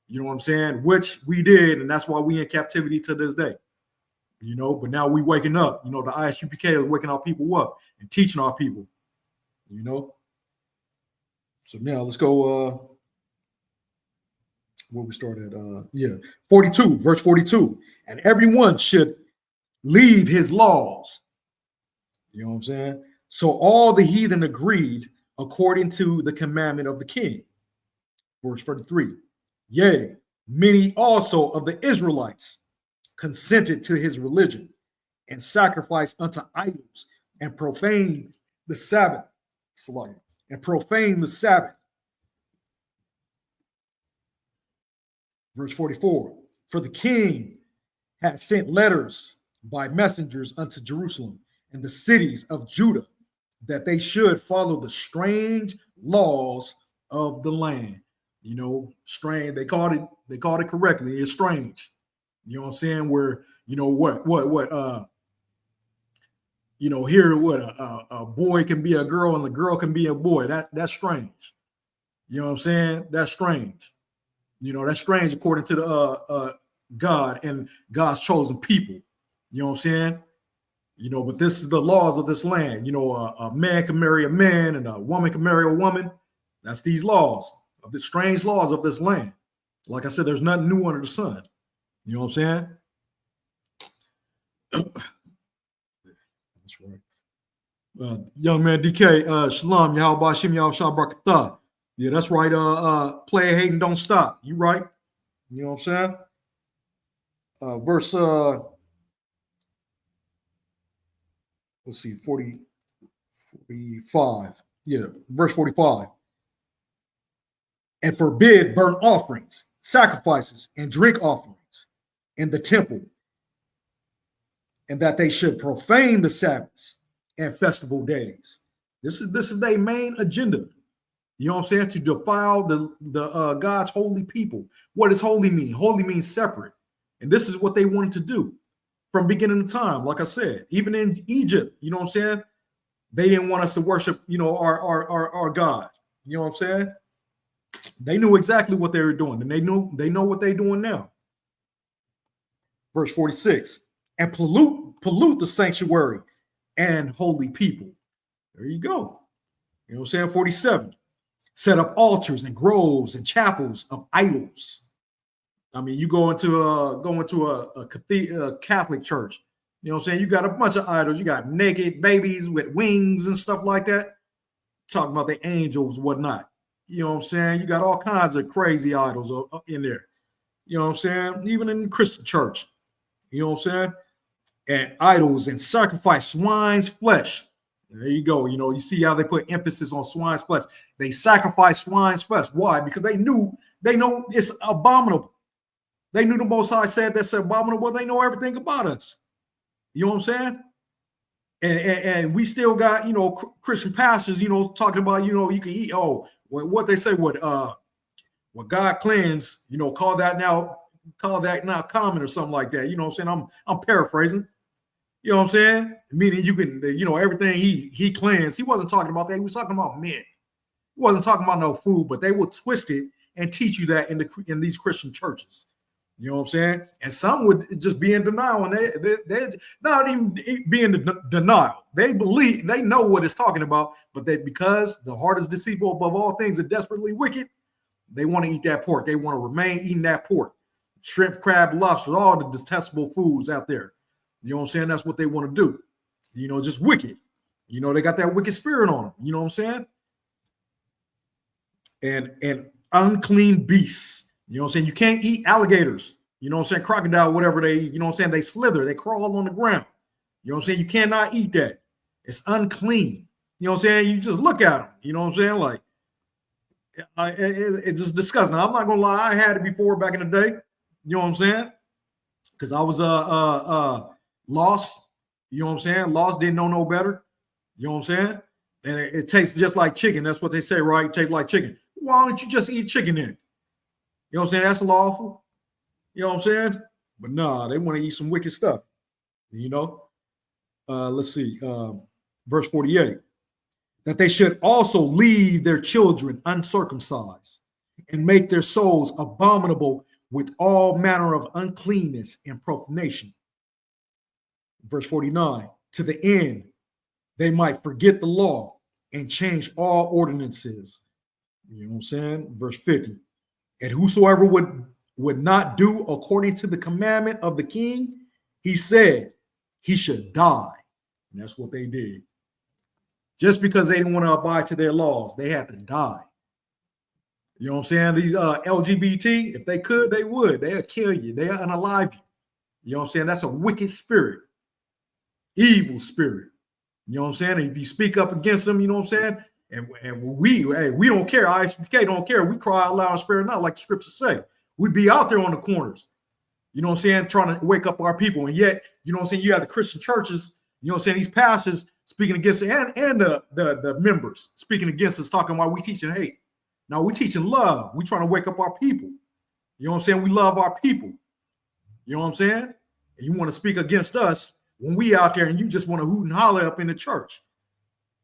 You know what I'm saying? Which we did, and that's why we in captivity to this day. You know, but now we waking up. You know, the ISUPK is waking our people up and teaching our people. You know? So now let's go where we started. 42, verse 42. And everyone should leave his laws. You know what I'm saying? So all the heathen agreed according to the commandment of the king. Verse 43. Yea, many also of the Israelites consented to his religion and sacrificed unto idols and profaned the Sabbath. Verse 44. For the king had sent letters by messengers unto Jerusalem and the cities of Judah, that they should follow the strange laws of the land. You know, strange. They called it correctly. It's strange. You know what I'm saying? Where, you know, you know, here a boy can be a girl and a girl can be a boy. That's strange. You know what I'm saying? That's strange. You know, that's strange according to the God and God's chosen people. You know what I'm saying? You know, but this is the laws of this land. You know, a man can marry a man and a woman can marry a woman. That's these laws, of the strange laws of this land. Like I said, there's nothing new under the sun. You know what I'm saying? That's right. Young man DK, Shalom, Yahweh Shem Yahweh Barakatah. Yeah, that's right. Play hating, don't stop. You right. You know what I'm saying? Verse let's see, 45. Yeah, verse 45. And forbid burnt offerings, sacrifices, and drink offerings in the temple, and that they should profane the Sabbaths and festival days. This is their main agenda. You know what I'm saying? To defile the God's holy people. What does holy mean? Holy means separate. And this is what they wanted to do from beginning of time. Like I said, even in Egypt, you know what I'm saying? They didn't want us to worship, you know, our God. You know what I'm saying? They knew exactly what they were doing, and they know what they're doing now. Verse 46. And pollute the sanctuary and holy people. There you go. You know what I'm saying? 47. Set up altars and groves and chapels of idols. I mean, you go into a Catholic church, you know what I'm saying? You got a bunch of idols. You got naked babies with wings and stuff like that. Talking about the angels, whatnot. You know what I'm saying? You got all kinds of crazy idols in there. You know what I'm saying? Even in the Christian church. You know what I'm saying? And idols and sacrifice swine's flesh. There you go. You know, you see how they put emphasis on swine's flesh. They sacrifice swine's flesh. Why? Because they know it's abominable. They knew the Most High said that's abominable. They know everything about us. You know what I'm saying? And we still got, Christian pastors, talking about, you can eat, what they say, what God cleansed, call that now common or something like that. You know what I'm saying? I'm paraphrasing. You know what I'm saying? Meaning you can, everything he cleansed. He wasn't talking about that. He was talking about men. He wasn't talking about no food, but they will twist it and teach you that in these Christian churches. You know what I'm saying? And some would just be in denial, and they're not even being in denial. They believe, they know what it's talking about, but because the heart is deceitful above all things and desperately wicked, they want to eat that pork. They want to remain eating that pork. Shrimp, crab, lobster, all the detestable foods out there. You know what I'm saying? That's what they want to do. Just wicked. They got that wicked spirit on them. You know what I'm saying? And unclean beasts. You know what I'm saying? You can't eat alligators. You know what I'm saying? Crocodile, whatever they slither. They crawl on the ground. You know what I'm saying? You cannot eat that. It's unclean. You know what I'm saying? You just look at them. You know what I'm saying? Like, it's just disgusting. Now, I'm not going to lie. I had it before back in the day. You know what I'm saying? Because I was lost. You know what I'm saying? Lost, didn't know no better. You know what I'm saying? And it tastes just like chicken. That's what they say, right? It tastes like chicken. Why don't you just eat chicken then? You know what I'm saying? That's lawful. You know what I'm saying? But nah, they want to eat some wicked stuff. Let's see. Verse 48. That they should also leave their children uncircumcised and make their souls abominable with all manner of uncleanness and profanation. Verse 49. To the end they might forget the law and change all ordinances. You know what I'm saying? Verse 50. And whosoever would not do according to the commandment of the king, he said he should die. And that's what they did. Just because they didn't want to abide to their laws, they had to die. You know what I'm saying? These LGBT, if they could, they would. They'll kill you. They'll unalive you. You know what I'm saying? That's a wicked spirit. Evil spirit. You know what I'm saying? And if you speak up against them, you know what I'm saying? And we don't care. ISBK don't care. We cry out loud and spare not, like the scriptures say. We'd be out there on the corners, you know what I'm saying, trying to wake up our people. And yet, you know what I'm saying, you have the Christian churches, you know what I'm saying, these pastors speaking against it, and the members speaking against us, talking about we teaching hate. Now we teaching love. We trying to wake up our people. You know what I'm saying? We love our people. You know what I'm saying? And you want to speak against us when we out there and you just want to hoot and holler up in the church.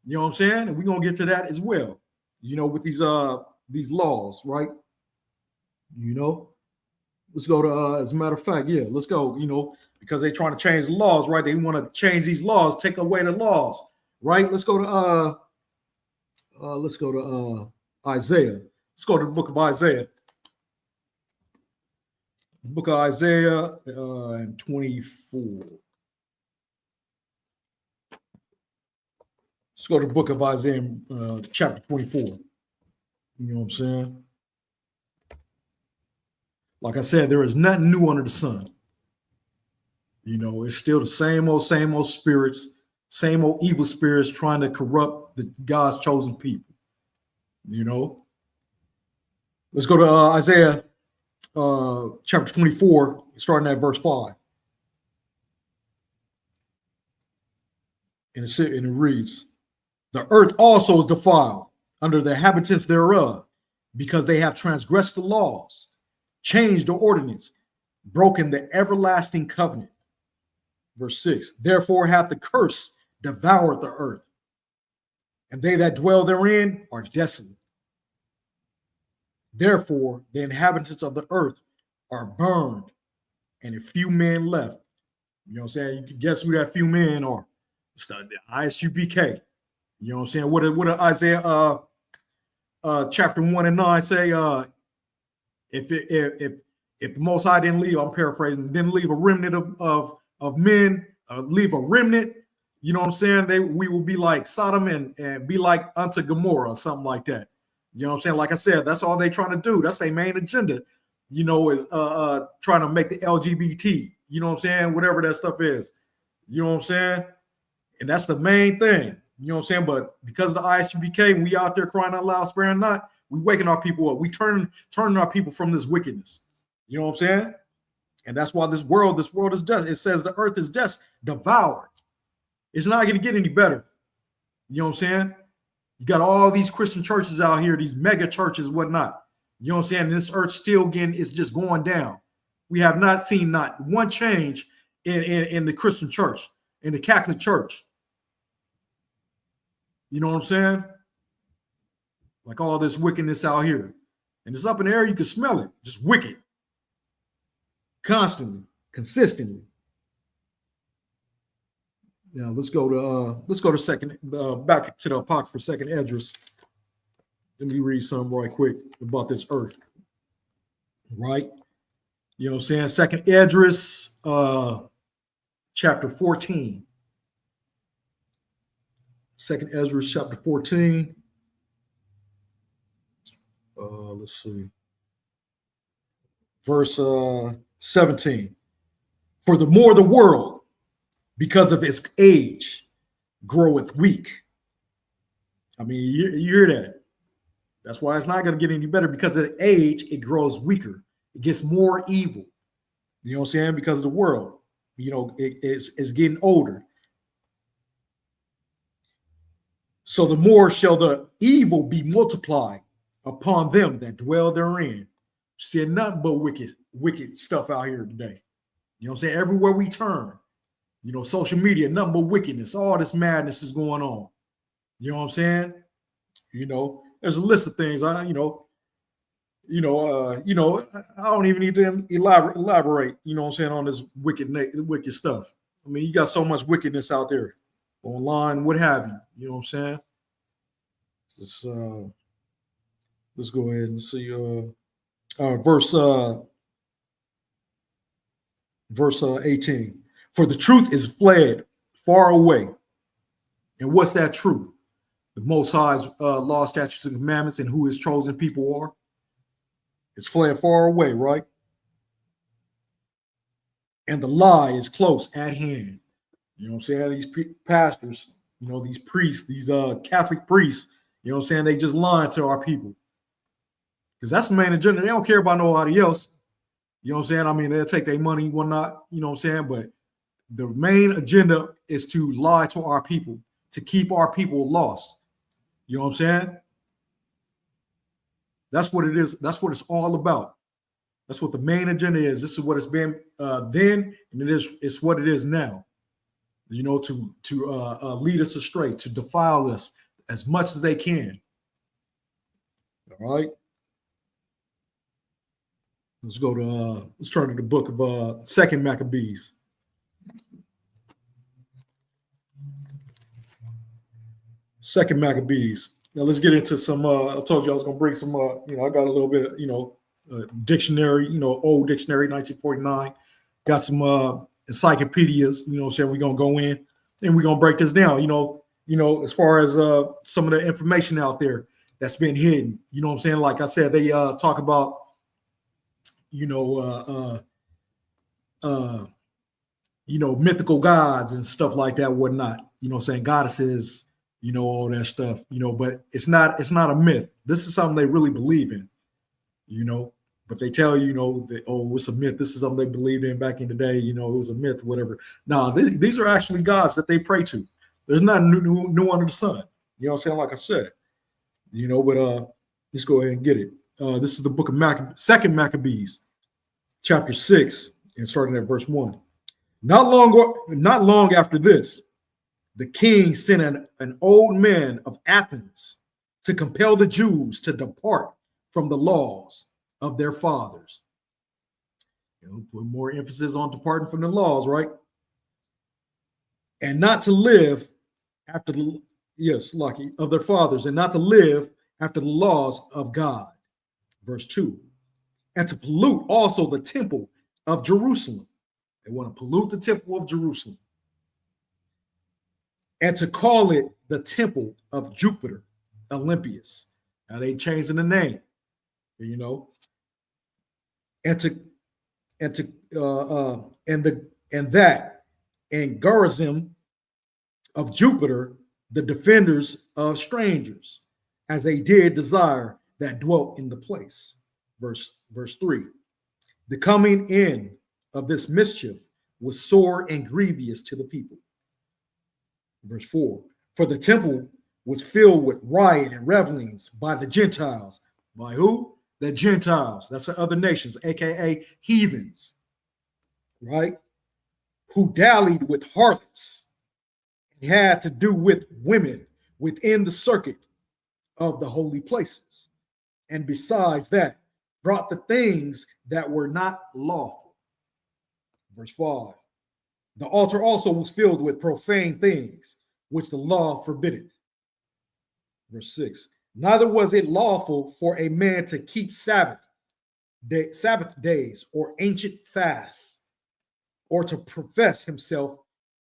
You know what I'm saying? And we're going to get to that as well, with these laws, right? Let's go to, as a matter of fact, let's go, because they're trying to change the laws, right? They want to change these laws, take away the laws, right? Let's go to Isaiah. Let's go to the book of Isaiah. The book of Isaiah and 24. Let's go to the book of Isaiah, chapter 24. You know what I'm saying? Like I said, there is nothing new under the sun. It's still the same old spirits, same old evil spirits trying to corrupt God's chosen people. Let's go to Isaiah chapter 24, starting at verse 5. And it reads, the earth also is defiled under the inhabitants thereof, because they have transgressed the laws, changed the ordinance, broken the everlasting covenant. Verse 6, therefore hath the curse devoured the earth, and they that dwell therein are desolate. Therefore the inhabitants of the earth are burned, and a few men left. You know what I'm saying? You can guess who that few men are. It's the ISUBK. You know what I'm saying? What did Isaiah chapter 1 and 9 say? If the Most High didn't leave, I'm paraphrasing, didn't leave a remnant of men, leave a remnant, you know what I'm saying? We will be like Sodom and be like unto Gomorrah or something like that. You know what I'm saying? Like I said, that's all they're trying to do. That's their main agenda, is trying to make the LGBT, you know what I'm saying? Whatever that stuff is, you know what I'm saying? And that's the main thing, you know what I'm saying? But because of the ISUBK, we out there crying out loud, sparing not, we waking our people up. We turning our people from this wickedness. You know what I'm saying? And that's why this world is death. It says the earth is death, devoured. It's not going to get any better. You know what I'm saying? You got all these Christian churches out here, these mega churches, whatnot. You know what I'm saying? And this earth still again is just going down. We have not seen not one change in the Christian church, in the Catholic church. You know what I'm saying? Like all this wickedness out here. And it's up in the air, you can smell it. Just wicked. Constantly, consistently. Now let's go to second back to the Apocrypha, second Esdras. Let me read something right quick about this earth. Right? You know what I'm saying? Second Esdras, chapter 14. Second Esdras, chapter 14. Let's see. Verse 17. For the more the world, because of its age, groweth weak. I mean, you hear that. That's why it's not going to get any better. Because of age, it grows weaker. It gets more evil. You know what I'm saying? Because of the world. You know, it's getting older. So the more shall the evil be multiplied upon them that dwell therein. Seeing nothing but wicked stuff out here today. You know what I'm saying? Everywhere we turn. You know, social media, nothing but wickedness. All this madness is going on. You know what I'm saying? You know, there's a list of things. I don't even need to elaborate. You know what I'm saying, on this wicked stuff. I mean, you got so much wickedness out there, online, what have you. You know what I'm saying? Let's go ahead and see. Verse 18. For the truth is fled far away. And what's that truth? The Most High's law, statutes, and commandments, and who his chosen people are. It's fled far away, right? And the lie is close at hand. You know what I'm saying? These pastors, you know, these priests, these Catholic priests, you know what I'm saying? They just lying to our people. Because that's the main agenda. They don't care about nobody else. You know what I'm saying? I mean, they'll take their money, whatnot, you know what I'm saying? But the main agenda is to lie to our people, to keep our people lost. You know what I'm saying? That's what it is. That's what it's all about. That's what the main agenda is. This is what it's been then, and it's what it is now. You know, to lead us astray, to defile us as much as they can. All right. Let's go to let's turn to the book of Second Maccabees. Second Maccabees. Now let's get into some. I told you I was going to bring some. I got a little bit of dictionary. Old dictionary, 1949. Got some encyclopedias. You know what I'm saying? We're gonna go in and we're gonna break this down. As far as some of the information out there that's been hidden. You know what I'm saying? Like I said, they talk about mythical gods and stuff like that, whatnot. You know what I'm saying? Goddesses. All that stuff, but it's not a myth. This is something they really believe in, but they tell you, that, oh, it's a myth. This is something they believed in back in the day, it was a myth, whatever. No, these are actually gods that they pray to. There's nothing new under the sun. You know what I'm saying? Like I said, but let's go ahead and get it. This is the book of Second Maccabees, chapter 6, and starting at verse 1. Not long after this, the king sent an old man of Athens to compel the Jews to depart from the laws of their fathers. Put more emphasis on departing from the laws, right? And not to live after of their fathers, and not to live after the laws of God. Verse 2. And to pollute also the temple of Jerusalem. They want to pollute the temple of Jerusalem. And to call it the temple of Jupiter, Olympius. Now they changing the name, and Garizim of Jupiter, the defenders of strangers, as they did desire that dwelt in the place. Verse 3. The coming in of this mischief was sore and grievous to the people. Verse 4. For the temple was filled with riot and revelings by the Gentiles. By who? The Gentiles. That's the other nations, aka heathens, right? Who dallied with harlots and had to do with women within the circuit of the holy places. And besides that, brought the things that were not lawful. Verse 5. The altar also was filled with profane things, which the law forbiddeth. Verse 6. Neither was it lawful for a man to keep Sabbath days or ancient fasts, or to profess himself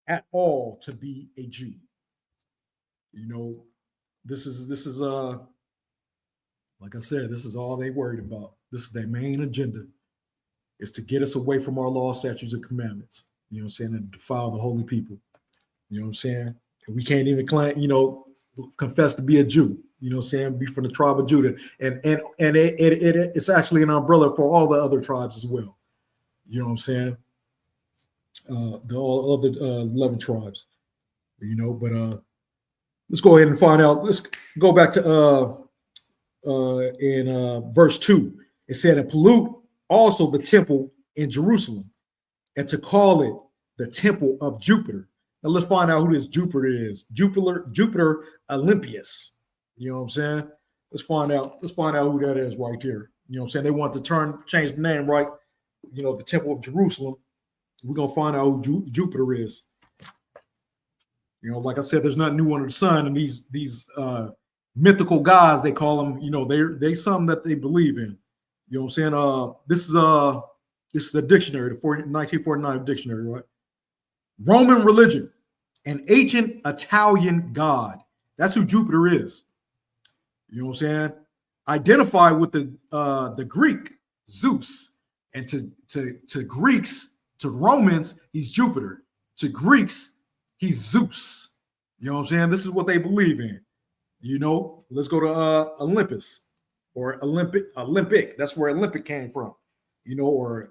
at all to be a Jew. You know, this is like I said, this is all they worried about. This is their main agenda, is to get us away from our law, statutes, and commandments. You know what I'm saying? And defile the holy people. You know what I'm saying? And we can't even claim, confess to be a Jew. You know what I'm saying? Be from the tribe of Judah. And it's actually an umbrella for all the other tribes as well. You know what I'm saying? The all other 11 tribes. But let's go ahead and find out. Let's go back to in verse 2. It said, and pollute also the temple in Jerusalem, and to call it the temple of Jupiter. Now let's find out who this Jupiter is. Jupiter Olympius. You know what I'm saying? Let's find out who that is right there. You know what I'm saying? They want to change the name, right? The temple of Jerusalem. We're gonna find out who Jupiter is. Like I said, there's nothing new under the sun, and these mythical gods, they call them, they something that they believe in. You know what I'm saying? This is the dictionary, the 1949 dictionary, right? Roman religion, an ancient Italian god. That's who Jupiter is. You know what I'm saying? Identify with the Greek Zeus, and to Greeks, to Romans, he's Jupiter. To Greeks, he's Zeus. You know what I'm saying? This is what they believe in. Let's go to Olympus or Olympic. That's where Olympic came from. The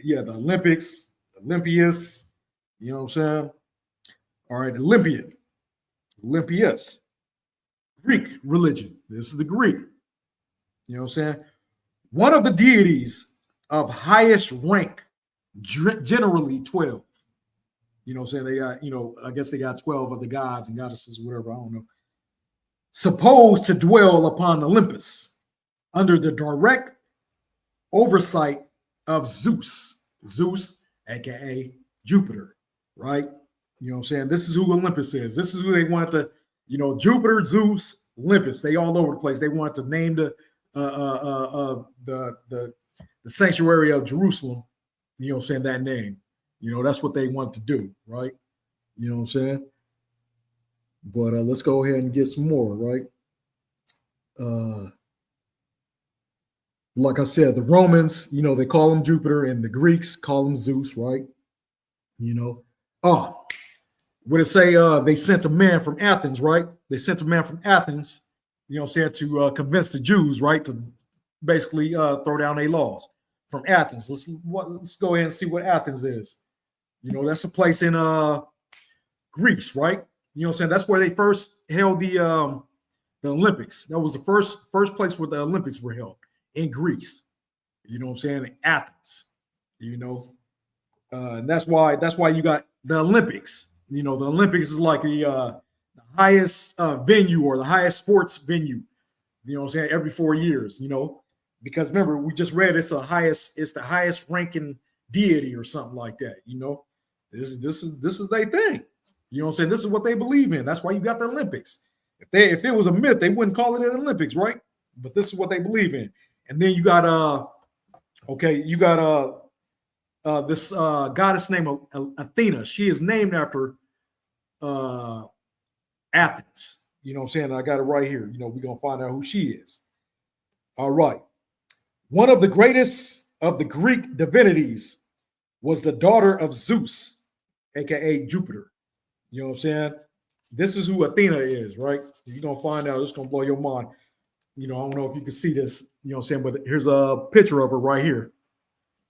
Olympics, Olympius. You know what I'm saying? All right, Olympius. Greek religion. This is the Greek. You know what I'm saying? One of the deities of highest rank, generally 12. You know what I'm saying? They got, I guess they got 12 of the gods and goddesses, whatever, I don't know. Supposed to dwell upon Olympus under the direct oversight of Zeus. Zeus, aka Jupiter, right? You know what I'm saying? This is who Olympus is. This is who they want to, Jupiter, Zeus, Olympus. They all over the place. They want to name the sanctuary of Jerusalem. You know what I'm saying? That name. That's what they want to do, right? You know what I'm saying? But let's go ahead and get some more, right? Like I said, the Romans, they call him Jupiter, and the Greeks call him Zeus, right? Would it say they sent a man from Athens, right? They sent a man from Athens, to convince the Jews, right, to basically throw down their laws from Athens. Let's go ahead and see what Athens is. That's a place in Greece, right? You know what I'm saying? That's where they first held the Olympics. That was the first place where the Olympics were held, in Greece. You know what I'm saying? In Athens. And that's why you got the Olympics. The Olympics is like the highest venue, or the highest sports venue. You know what I'm saying? Every 4 years. Because remember, we just read it's the highest ranking deity or something like that. This is their thing. You know what I'm saying? This is what they believe in. That's why you got the Olympics. If it was a myth, they wouldn't call it an Olympics, right? But this is what they believe in. And then you got this goddess named Athena. She is named after Athens. You know what I'm saying? I got it right here. We're gonna find out who she is. All right. One of the greatest of the Greek divinities was the daughter of Zeus, aka Jupiter. You know what I'm saying? This is who Athena is, right? You're gonna find out. It's gonna blow your mind. I don't know if you can see this. You know what I'm saying? But here's a picture of her right here.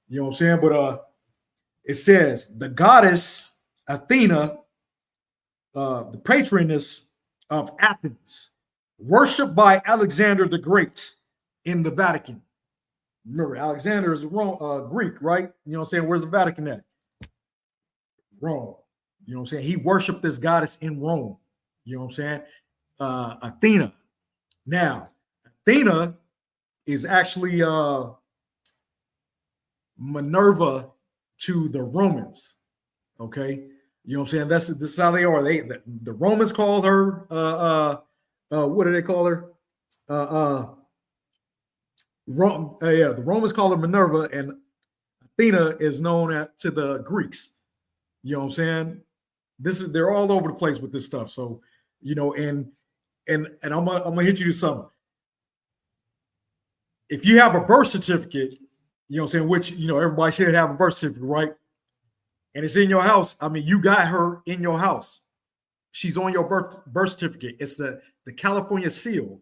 You know what I'm saying? But it says the goddess Athena the patroness of Athens, worshipped by Alexander the Great in the Vatican. Remember, Alexander is Greek, right? You know what I'm saying? Where's the Vatican at? Rome. You know what I'm saying? He worshipped this goddess in Rome. You know what I'm saying? Athena. Now, Athena is actually Minerva to the Romans. Okay, you know what I'm saying? This is how they are. The Romans called her what do they call her? The Romans call her Minerva, and Athena is known to the Greeks. You know what I'm saying? They're all over the place with this stuff. So, you know, and I'm gonna hit you to something. If you have a birth certificate, you know what I'm saying, which, you know, everybody should have a birth certificate, right? And it's in your house. I mean, you got her in your house. She's on your birth certificate. It's the California seal.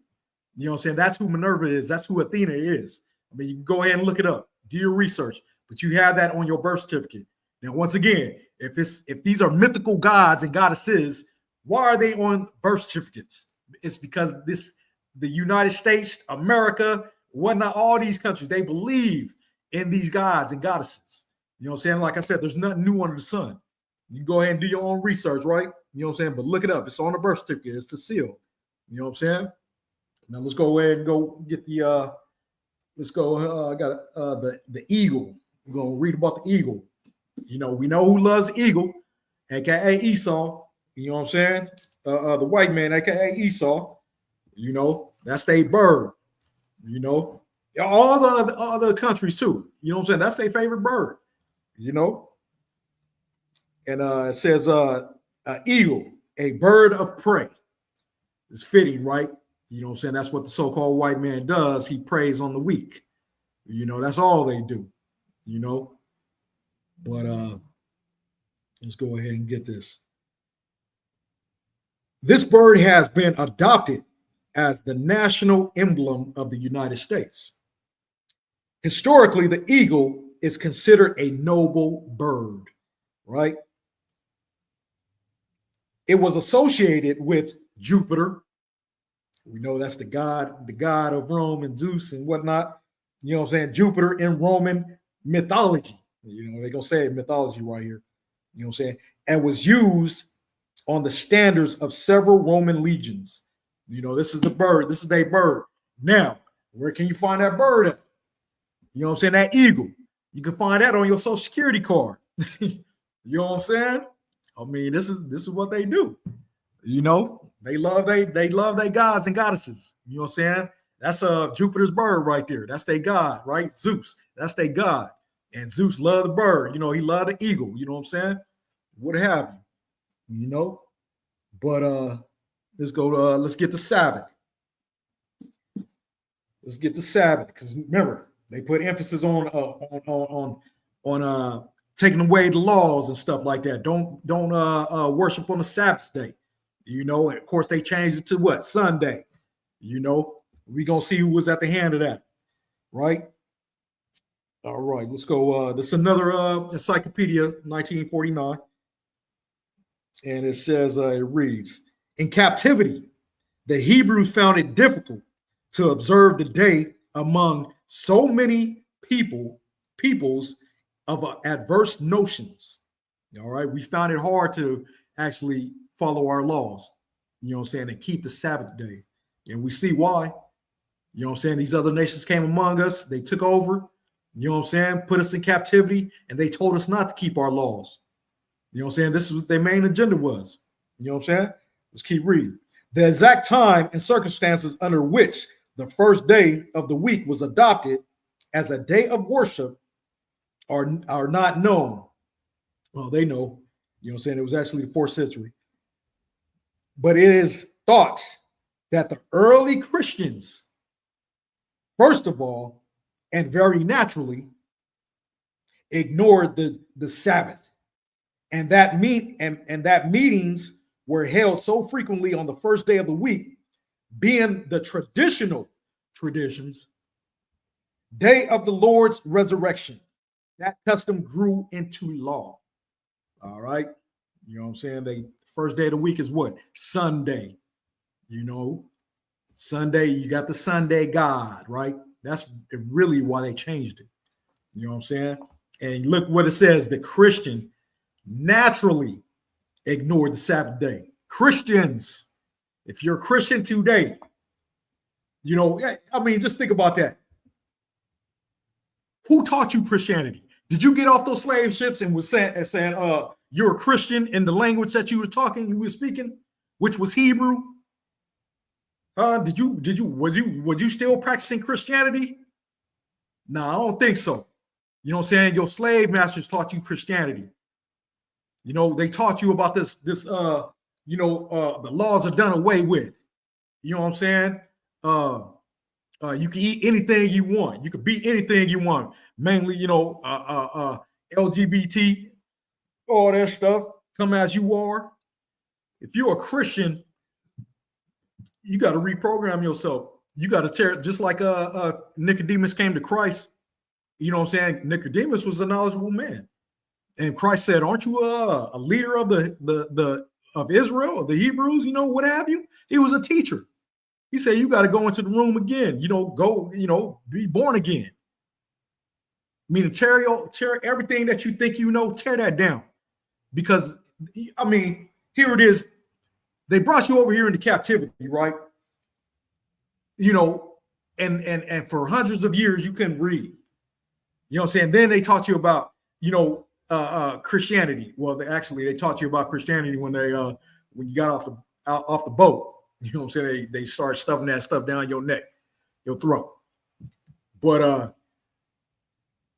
You know what I'm saying? That's who Minerva is. That's who Athena is. I mean, you can go ahead and look it up, do your research, but you have that on your birth certificate. Now, once again, if these are mythical gods and goddesses, why are they on birth certificates? It's because the United States, America, whatnot, all these countries, they believe in these gods and goddesses. You know what I'm saying? Like I said, there's nothing new under the sun. You go ahead and do your own research, right? You know what I'm saying? But look it up. It's on the birth certificate. It's the seal. You know what I'm saying? Now let's go ahead and go get the let's go. I got the eagle. We're gonna read about the eagle. You know, we know who loves the eagle, aka Esau. You know what I'm saying? The white man, aka Esau. You know, that's their bird. You know, all the other countries too. You know what I'm saying? That's their favorite bird. You know, and it says eagle, a bird of prey. It's fitting, right? You know what I'm saying? That's what the so-called white man does. He preys on the weak. You know, that's all they do. You know, but let's go ahead and get this. This bird has been adopted as the national emblem of the United States. Historically, the eagle is considered a noble bird, right? It was associated with Jupiter. We know that's the god of Rome and Zeus and whatnot. You know what I'm saying? Jupiter in Roman mythology. You know, they're going to say mythology right here. You know what I'm saying? And was used on the standards of several Roman legions. You know, this is the bird. This is their bird. Now, where can you find that bird at? You know what I'm saying? That eagle. You can find that on your Social Security card. You know what I'm saying? I mean, this is what they do. You know, they love their gods and goddesses. You know what I'm saying? That's Jupiter's bird right there. That's their god, right? Zeus. That's their god. And Zeus loved the bird. You know, he loved the eagle. You know what I'm saying? What have you? You know? But let's go let's get the Sabbath. Let's get the Sabbath, because remember, they put emphasis on taking away the laws and stuff like that. Don't worship on the Sabbath day. You know, and of course they changed it to what? Sunday. You know, we're gonna see who was at the hand of that, right? All right, let's go. This is another encyclopedia, 1949. And it says, it reads, in captivity, the Hebrews found it difficult to observe the day among so many peoples of adverse notions. All right, we found it hard to actually follow our laws, you know what I'm saying, and keep the Sabbath day. And we see why. You know what I'm saying? These other nations came among us, they took over, you know what I'm saying, put us in captivity, and they told us not to keep our laws. You know what I'm saying? This is what their main agenda was. You know what I'm saying? Let's keep reading. The exact time and circumstances under which the first day of the week was adopted as a day of worship are not known. Well, they know, you know what I'm saying? It was actually the 4th century. But it is thought that the early Christians, first of all, and very naturally, ignored the Sabbath. And that meetings were held so frequently on the first day of the week, being the traditional traditions, day of the Lord's resurrection. That custom grew into law. All right. You know what I'm saying? They first day of the week is what? Sunday. You know, Sunday, you got the Sunday God, right? That's really why they changed it. You know what I'm saying? And look what it says: the Christian naturally ignored the Sabbath day. Christians, if you're a Christian today, you know, I mean, just think about that. Who taught you Christianity? Did you get off those slave ships and was saying you're a Christian in the language that you were speaking, which was Hebrew? Was you still practicing Christianity? No, I don't think so. You know what I'm saying? Your slave masters taught you Christianity. You know, they taught you about the laws are done away with. You know what I'm saying? You can eat anything you want. You can be anything you want. Mainly, LGBT, all that stuff. Come as you are. If you're a Christian, you got to reprogram yourself. You got to tear, just like Nicodemus came to Christ. You know what I'm saying? Nicodemus was a knowledgeable man, and Christ said, "Aren't you a leader of of Israel, of the Hebrews? You know, what have you?" He was a teacher. He said, "You got to go into the room again. Be born again." Meaning, tear everything that you think you know, tear that down. Because, I mean, here it is. They brought you over here into captivity, right? You know, and for hundreds of years you couldn't read. You know what I'm saying? Then they taught you about, Christianity. Well, they taught you about Christianity when you got off the boat. You know what I'm saying? They start stuffing that stuff down your neck, your throat. But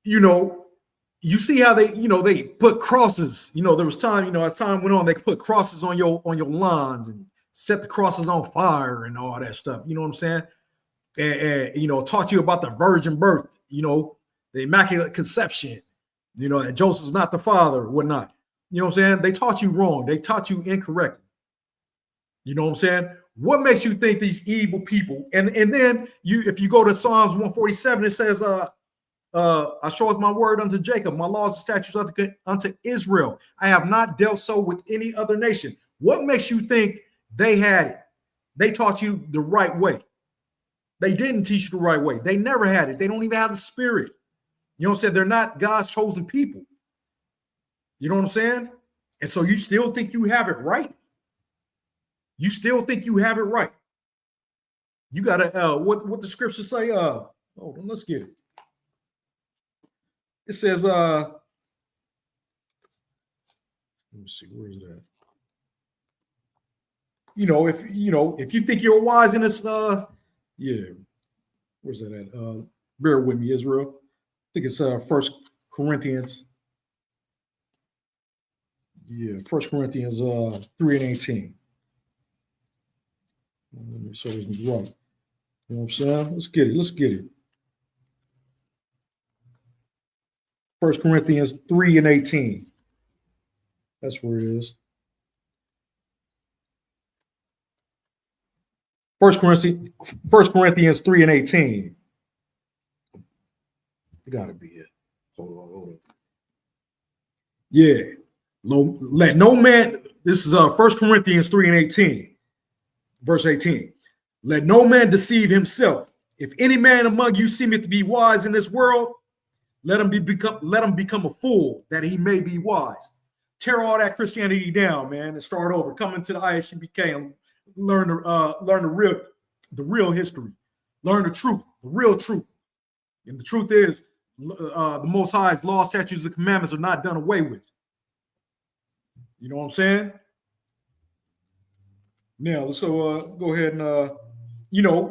you see how they put crosses. You know, there was time, as time went on, they put crosses on your lawns and set the crosses on fire and all that stuff. You know what I'm saying? And taught you about the virgin birth, the immaculate conception, that Joseph's not the father or whatnot. You know what I'm saying? They taught you wrong. They taught you incorrectly. You know what I'm saying? What makes you think these evil people? And then if you go to Psalms 147, it says, I showeth my word unto Jacob, my laws and statutes unto Israel. I have not dealt so with any other nation. What makes you think they had it? They taught you the right way. They didn't teach you the right way. They never had it. They don't even have the spirit. You know what I'm saying? They're not God's chosen people. You know what I'm saying? And so you still think you have it right? You still think you have it right? You gotta what the scriptures say? Hold on, let's get it. It says, let me see, where is that? If you think you're wise in this, where's that at? Bear with me, Israel. I think it's 1 Corinthians. Yeah, 1 Corinthians 3:18. Let me show this right. You know what I'm saying? Let's get it. 1 Corinthians 3:18. That's where it is. 1 Corinthians 3:18. It gotta be it. Hold on. Yeah. Let no man, this is 1 Corinthians 3:18, verse 18. Let no man deceive himself. If any man among you seemeth to be wise in this world, let him become a fool, that he may be wise. Tear all that Christianity down, man, and start over. Come into the ISUBK and learn the real history. Learn the truth, the real truth. And the truth is, the Most High's law, statutes, and commandments are not done away with. You know what I'm saying? Now let's go ahead and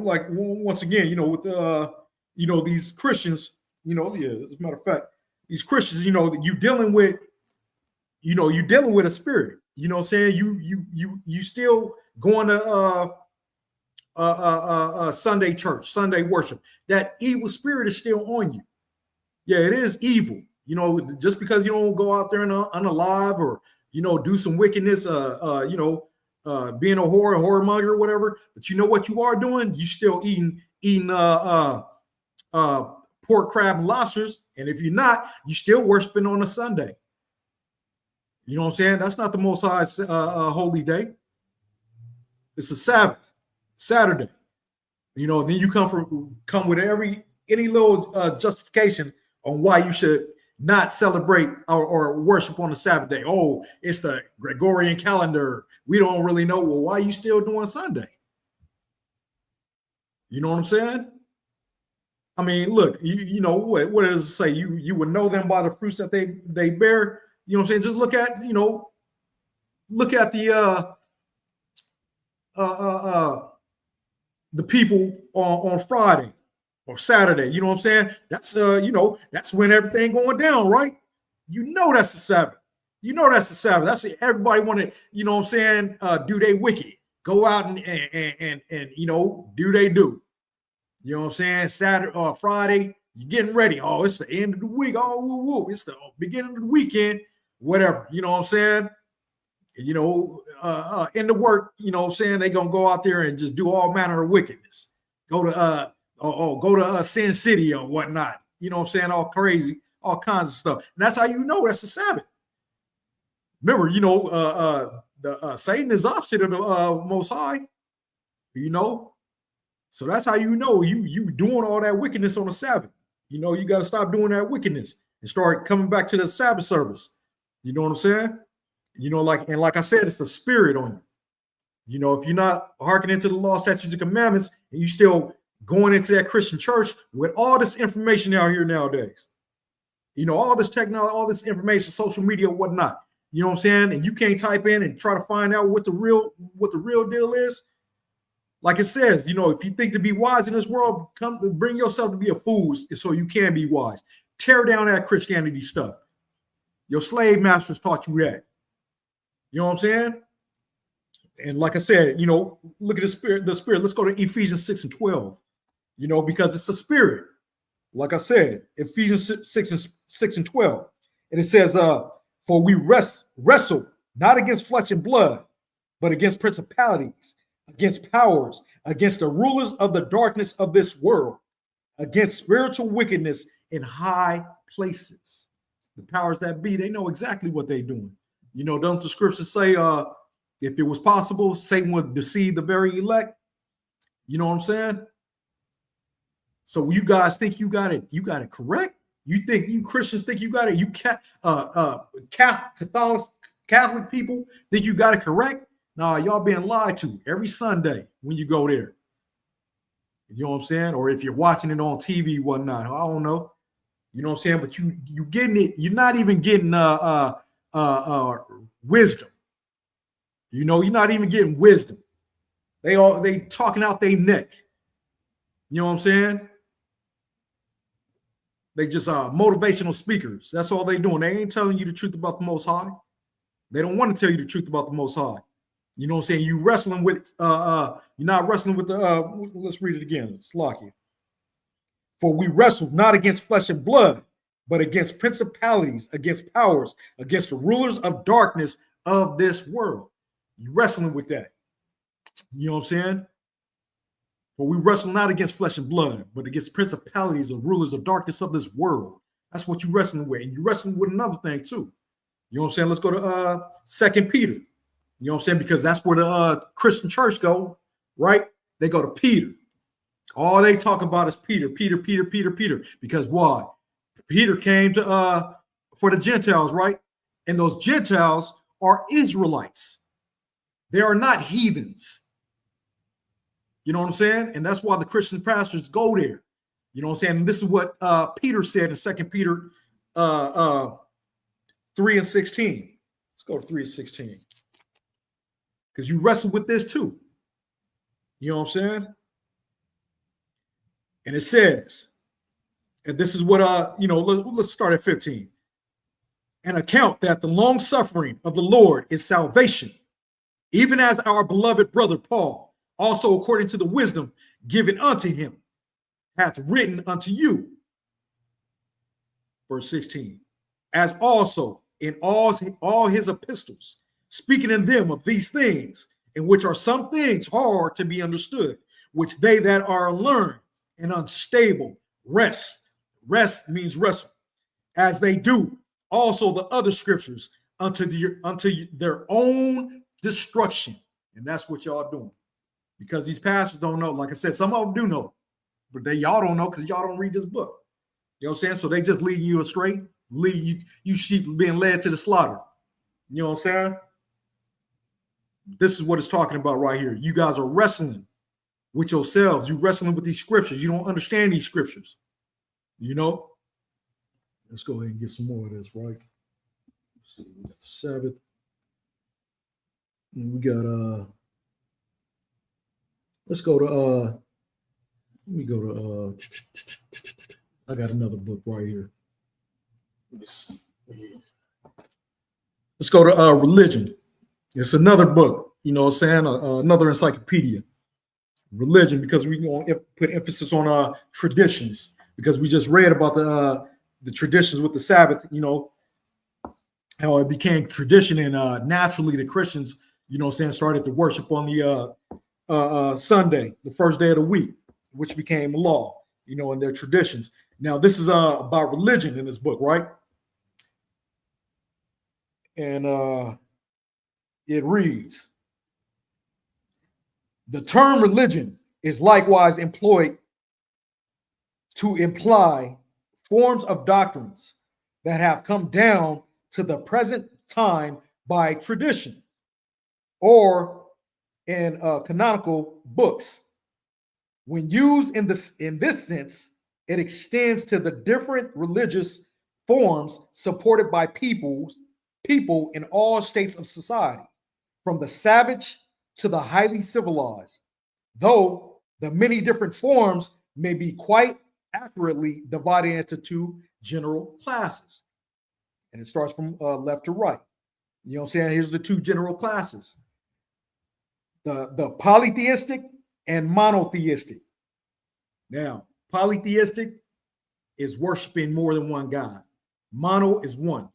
like once again, with these Christians, as a matter of fact, these Christians, you're dealing with a spirit. You know what I'm saying? You still going to Sunday church, Sunday worship. That evil spirit is still on you. Yeah, it is evil. Just because you don't go out there and unalive or do some wickedness, being a whoremonger or whatever. But you know what you are doing? You still eating pork, crab, and lobsters. And if you're not, you still worshiping on a Sunday. You know what I'm saying? That's not the Most High's holy day. It's a Sabbath, Saturday. You know, then you come with any little justification on why you should not celebrate or worship on the Sabbath day. Oh, it's the Gregorian calendar. We don't really know. Well, why are you still doing Sunday? You know what I'm saying? I mean, look, you know what does it say? You would know them by the fruits that they bear. You know what I'm saying? Just look at the people on Friday or Saturday. You know what I'm saying? That's that's when everything going down, right? You know that's the Sabbath. You know that's the Sabbath. That's it. Everybody want to, you know what I'm saying, do they wicked. Go out and do they do. You know what I'm saying? Saturday or Friday, you're getting ready. Oh, it's the end of the week. Oh, woo, woo. It's the beginning of the weekend, whatever. You know what I'm saying? In the work, you know what I'm saying? They're going to go out there and just do all manner of wickedness. Go to Sin City or whatnot. You know what I'm saying? All crazy, all kinds of stuff. And that's how you know that's the Sabbath. Remember, Satan is opposite of the Most High, you know? So that's how you know you doing all that wickedness on the Sabbath. You know, you got to stop doing that wickedness and start coming back to the Sabbath service. You know what I'm saying? You know, like I said, it's a spirit on you. You know, if you're not hearkening to the law, statutes, and commandments, and you still going into that Christian church with all this information out here nowadays, you know, all this technology, all this information, social media, whatnot. You know what I'm saying? And you can't type in and try to find out what the real deal is. Like it says, you know, if you think to be wise in this world, come bring yourself to be a fool so you can be wise. Tear down that Christianity stuff. Your slave masters taught you that. You know what I'm saying? And like I said, you know, look at the spirit. Let's go to Ephesians 6 and 12, you know, because it's a spirit. Like I said, Ephesians 6 and 12. And it says, for we wrestle not against flesh and blood, but against principalities, against powers, against the rulers of the darkness of this world, against spiritual wickedness in high places. The powers that be, they know exactly what they're doing. You know, don't the scriptures say, if it was possible, Satan would deceive the very elect? You know what I'm saying? So you guys think you got it correct? You Christians think you got it? You Catholic people think you got it correct? Nah, y'all being lied to every Sunday when you go there. You know what I'm saying? Or if you're watching it on TV, whatnot. I don't know. You know what I'm saying? But you getting it. You're not even getting wisdom. You know, you're not even getting wisdom. They talking out their neck. You know what I'm saying? They just motivational speakers. That's all they doing. They ain't telling you the truth about the Most High. They don't want to tell you the truth about the Most High. You know what I'm saying? You wrestling with you're not wrestling with the let's read it again. It's lucky. For we wrestle not against flesh and blood, but against principalities, against powers, against the rulers of darkness of this world. You wrestling with that. You know what I'm saying? For we wrestle not against flesh and blood, but against principalities and rulers of darkness of this world. That's what you're wrestling with. And you're wrestling with another thing too. You know what I'm saying? Let's go to 2 Peter. You know what I'm saying? Because that's where the Christian church go, right? They go to Peter. All they talk about is Peter. Because why? Peter came to for the Gentiles, right? And those Gentiles are Israelites. They are not heathens. You know what I'm saying? And that's why the Christian pastors go there. You know what I'm saying? And this is what Peter said in 2 Peter 3 and 16. Let's go to 3 and 16. Because you wrestle with this too. You know what I'm saying? And it says, and this is what, let's start at 15. And account that the long suffering of the Lord is salvation, even as our beloved brother Paul, also according to the wisdom given unto him, hath written unto you. Verse 16. As also in all his epistles, speaking in them of these things, in which are some things hard to be understood, which they that are learned and unstable rest means wrestle, as they do also the other scriptures, unto their own destruction. And that's what y'all doing. Because these pastors don't know. Like I said, some of them do know, but y'all don't know because y'all don't read this book. You know what I'm saying? So they just leading you astray, lead you sheep being led to the slaughter. You know what I'm saying? This is what it's talking about right here. You guys are wrestling with yourselves. You're wrestling with these scriptures. You don't understand these scriptures. You know? Let's go ahead and get some more of this, right? Let's see, we got the Sabbath. And we got let's go to let me go to I got another book right here. Let's go to religion. It's another book, you know what I'm saying? Another encyclopedia. Religion, because we want to put emphasis on traditions, because we just read about the traditions with the Sabbath, you know, how it became tradition, and naturally the Christians, you know what I'm saying, started to worship on the Sunday, the first day of the week, which became law, you know, in their traditions. Now, this is about religion in this book, right? And it reads, the term religion is likewise employed to imply forms of doctrines that have come down to the present time by tradition or in canonical books. When used in this sense, it extends to the different religious forms supported by people in all states of society, from the savage to the highly civilized, though the many different forms may be quite accurately divided into two general classes. And it starts from left to right. You know what I'm saying? Here's the two general classes. The polytheistic and monotheistic. Now, polytheistic is worshiping more than one God. Mono is one.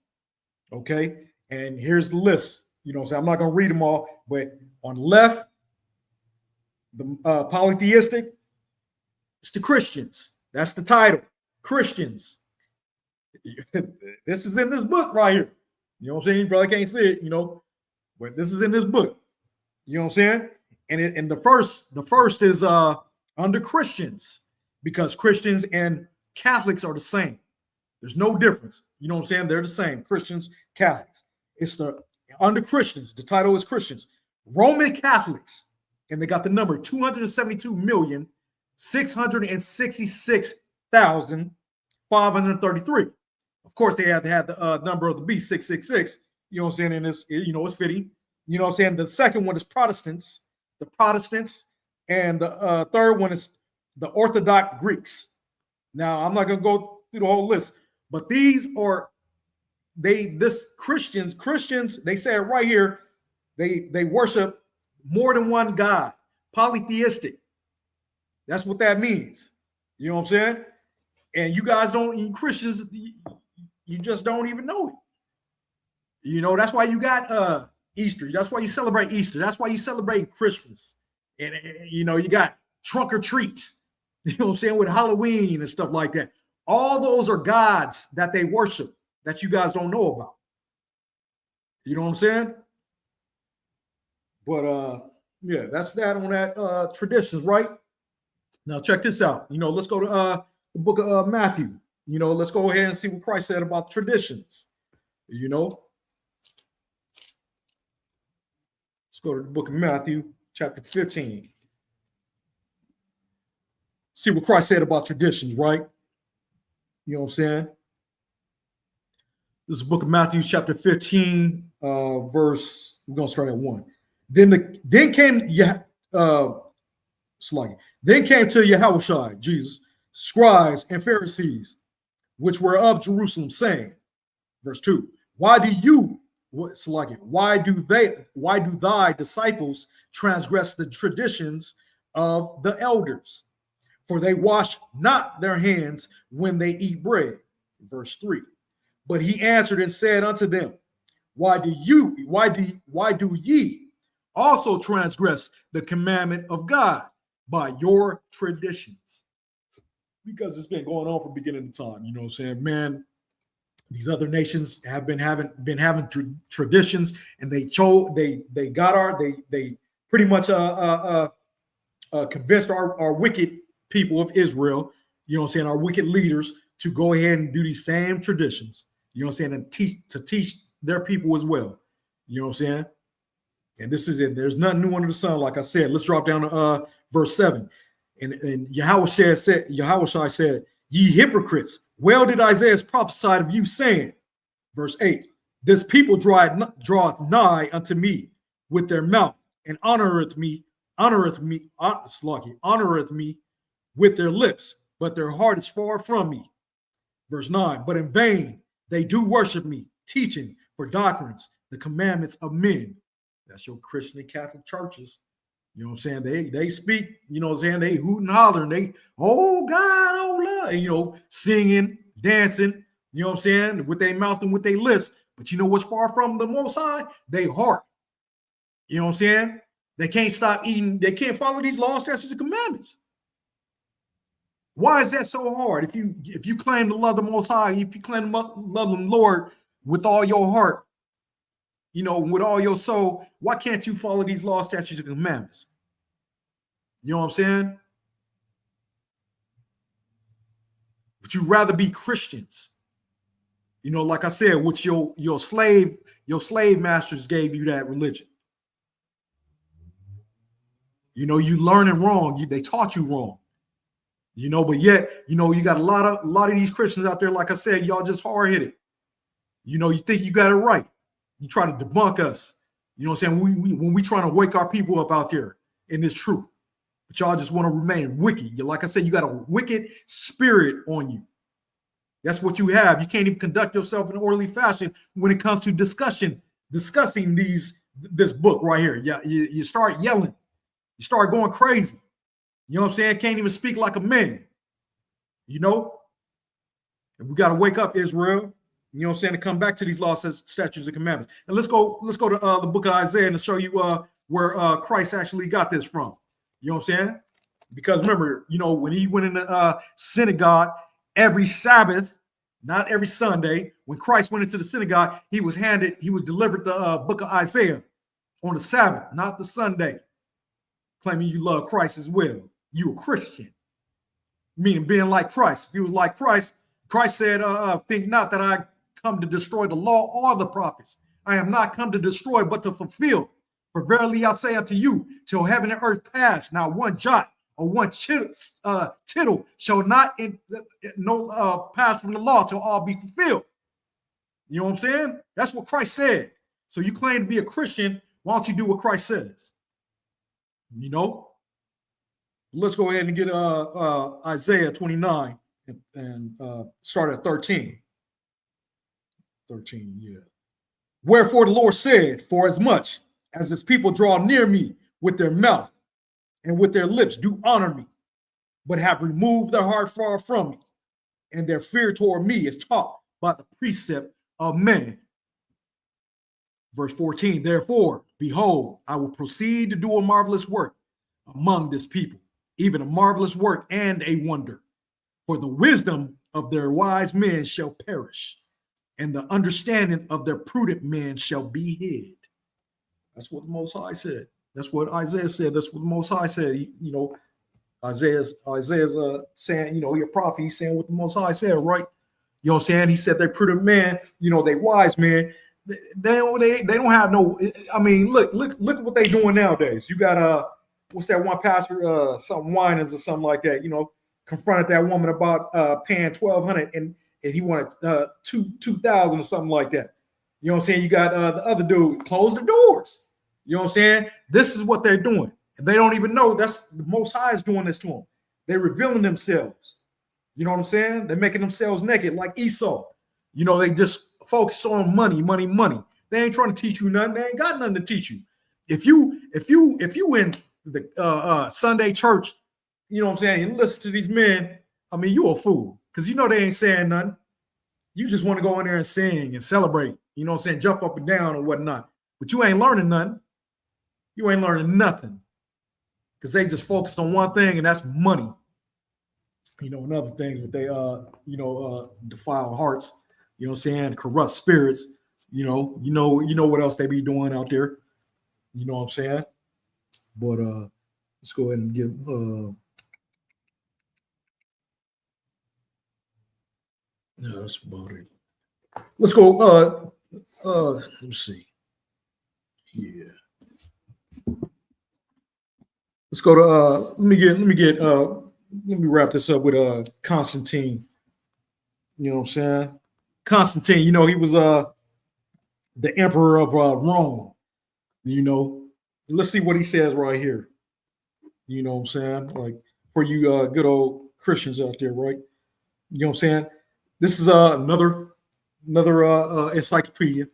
Okay? And here's the list. You know what I'm saying? I'm not going to read them all, but on the left, the polytheistic, it's the Christians. That's the title. Christians. This is in this book right here. You know what I'm saying? You probably can't see it, you know, but this is in this book. You know what I'm saying? And the first is under Christians, because Christians and Catholics are the same. There's no difference. You know what I'm saying? They're the same. Christians, Catholics. It's the under Christians. The title is Christians. Roman Catholics, and they got the number 272,666,533. Of course, they had to have the number of the beast 666. You know what I'm saying? And it's, you know, it's fitting. You know what I'm saying? The second one is Protestants, and the third one is the Orthodox Greeks. Now, I'm not going to go through the whole list, but these are Christians, they say it right here, they worship more than one God, polytheistic. That's what that means. You know what I'm saying? And you guys don't, Christians, you just don't even know it. You know, that's why you got Easter. That's why you celebrate Easter. That's why you celebrate Christmas. And you know, you got trunk or treat. You know what I'm saying? With Halloween and stuff like that. All those are gods that they worship that you guys don't know about. You know what I'm saying? But yeah, that's that on that traditions, right? Now check this out. You know, let's go to the book of Matthew. You know, let's go ahead and see what Christ said about traditions. You know, let's go to the book of Matthew, chapter 15. See what Christ said about traditions, right? You know what I'm saying? This is the book of Matthew, chapter 15, verse, we're going to start at 1. Then came to Yahushua, Jesus, scribes and Pharisees, which were of Jerusalem, saying, verse 2, why do thy disciples transgress the traditions of the elders? For they wash not their hands when they eat bread. Verse 3. But he answered and said unto them, why do ye also transgress the commandment of God by your traditions? Because it's been going on from beginning of time. You know what I'm saying? Man, These other nations have been having traditions, and they got they pretty much convinced our wicked people of Israel, you know what I'm saying, our wicked leaders, to go ahead and do these same traditions, you know what I'm saying, and teach their people as well. You know what I'm saying? And this is it. There's nothing new under the sun, like I said. Let's drop down to verse 7. And Yahushua said, ye hypocrites, well did Isaiah prophesy of you, saying, verse 8, this people draweth nigh unto me with their mouth, and honoreth me with their lips, but their heart is far from me. Verse 9, but in vain they do worship me, teaching for doctrines the commandments of men. That's your Christian and Catholic churches. You know what I'm saying? They speak, you know what I'm saying? They hoot and holler, and they, oh God, oh Lord, and, you know, singing, dancing, you know what I'm saying, with their mouth and with their lips. But you know what's far from the Most High? They heart. You know what I'm saying? They can't stop eating. They can't follow these laws, statutes, and commandments. Why is that so hard? If you claim to love the Most High, if you claim to love the Lord with all your heart, you know, with all your soul, why can't you follow these laws, statutes, and commandments? You know what I'm saying? But you'd rather be Christians. You know, like I said, which your slave masters gave you that religion. You know, you learning wrong. They taught you wrong. You know, but yet, you know, you got a lot of these Christians out there, like I said, y'all just hard-headed. You know, you think you got it right. You try to debunk us. You know what I'm saying? When we trying to wake our people up out there in this truth. But y'all just want to remain wicked. Like I said, you got a wicked spirit on you. That's what you have. You can't even conduct yourself in an orderly fashion when it comes to discussing this book right here. Yeah, you start yelling. You start going crazy. You know what I'm saying? Can't even speak like a man. You know? And we got to wake up, Israel. You know what I'm saying? To come back to these laws, statutes, and commandments. And let's go to the book of Isaiah and show you where Christ actually got this from. You know what I'm saying? Because remember, you know, when he went in the synagogue every Sabbath, not every Sunday, when Christ went into the synagogue, he was delivered the book of Isaiah on the Sabbath, not the Sunday, claiming you love Christ as well. You a Christian, meaning being like Christ. If he was like Christ, Christ said, think not that I come to destroy the law or the prophets. I am not come to destroy, but to fulfill. For verily I say unto you, till heaven and earth pass, not one jot or one tittle shall not pass from the law till all be fulfilled. You know what I'm saying? That's what Christ said. So you claim to be a Christian, why don't you do what Christ says? You know? Let's go ahead and get Isaiah 29 and start at 13. 13, yeah. Wherefore the Lord said, for as much as his people draw near me with their mouth and with their lips do honor me, but have removed their heart far from me, and their fear toward me is taught by the precept of man. Verse 14, therefore, behold, I will proceed to do a marvelous work among this people, even a marvelous work and a wonder. For the wisdom of their wise men shall perish, and the understanding of their prudent men shall be hid. That's what the Most High said. That's what Isaiah said. That's what the Most High said. You know, Isaiah's saying, you know, your prophet, he's saying what the Most High said, right? You know what I'm saying? He said they're prudent men, you know, they wise men. They don't have no, I mean, look at what they doing nowadays. You got what's that one pastor, something Winans or something like that, you know, confronted that woman about paying $1,200 and he wanted $2,000 or something like that. You know what I'm saying? You got the other dude, close the doors. You know what I'm saying? This is what they're doing. And they don't even know that's the Most High is doing this to them. They're revealing themselves. You know what I'm saying? They're making themselves naked like Esau. You know, they just focus on money. They ain't trying to teach you nothing. They ain't got nothing to teach you. If you in the Sunday church, you know what I'm saying, and listen to these men, I mean, you a fool. Because you know they ain't saying nothing. You just want to go in there and sing and celebrate, you know what I'm saying, jump up and down and whatnot. But you ain't learning nothing. You ain't learning nothing. Because they just focus on one thing, and that's money. You know, another thing that they defile hearts. You know what I'm saying? Corrupt spirits. You know what else they be doing out there. You know what I'm saying? But let's go ahead and give no, that's about it. Let's go let's see. Yeah. Let's go to let me wrap this up with Constantine. You know what I'm saying? Constantine, he was the emperor of Rome. Let's see what he says right here. You know what I'm saying? Like, for you good old Christians out there, right? You know what I'm saying? This is another encyclopedia.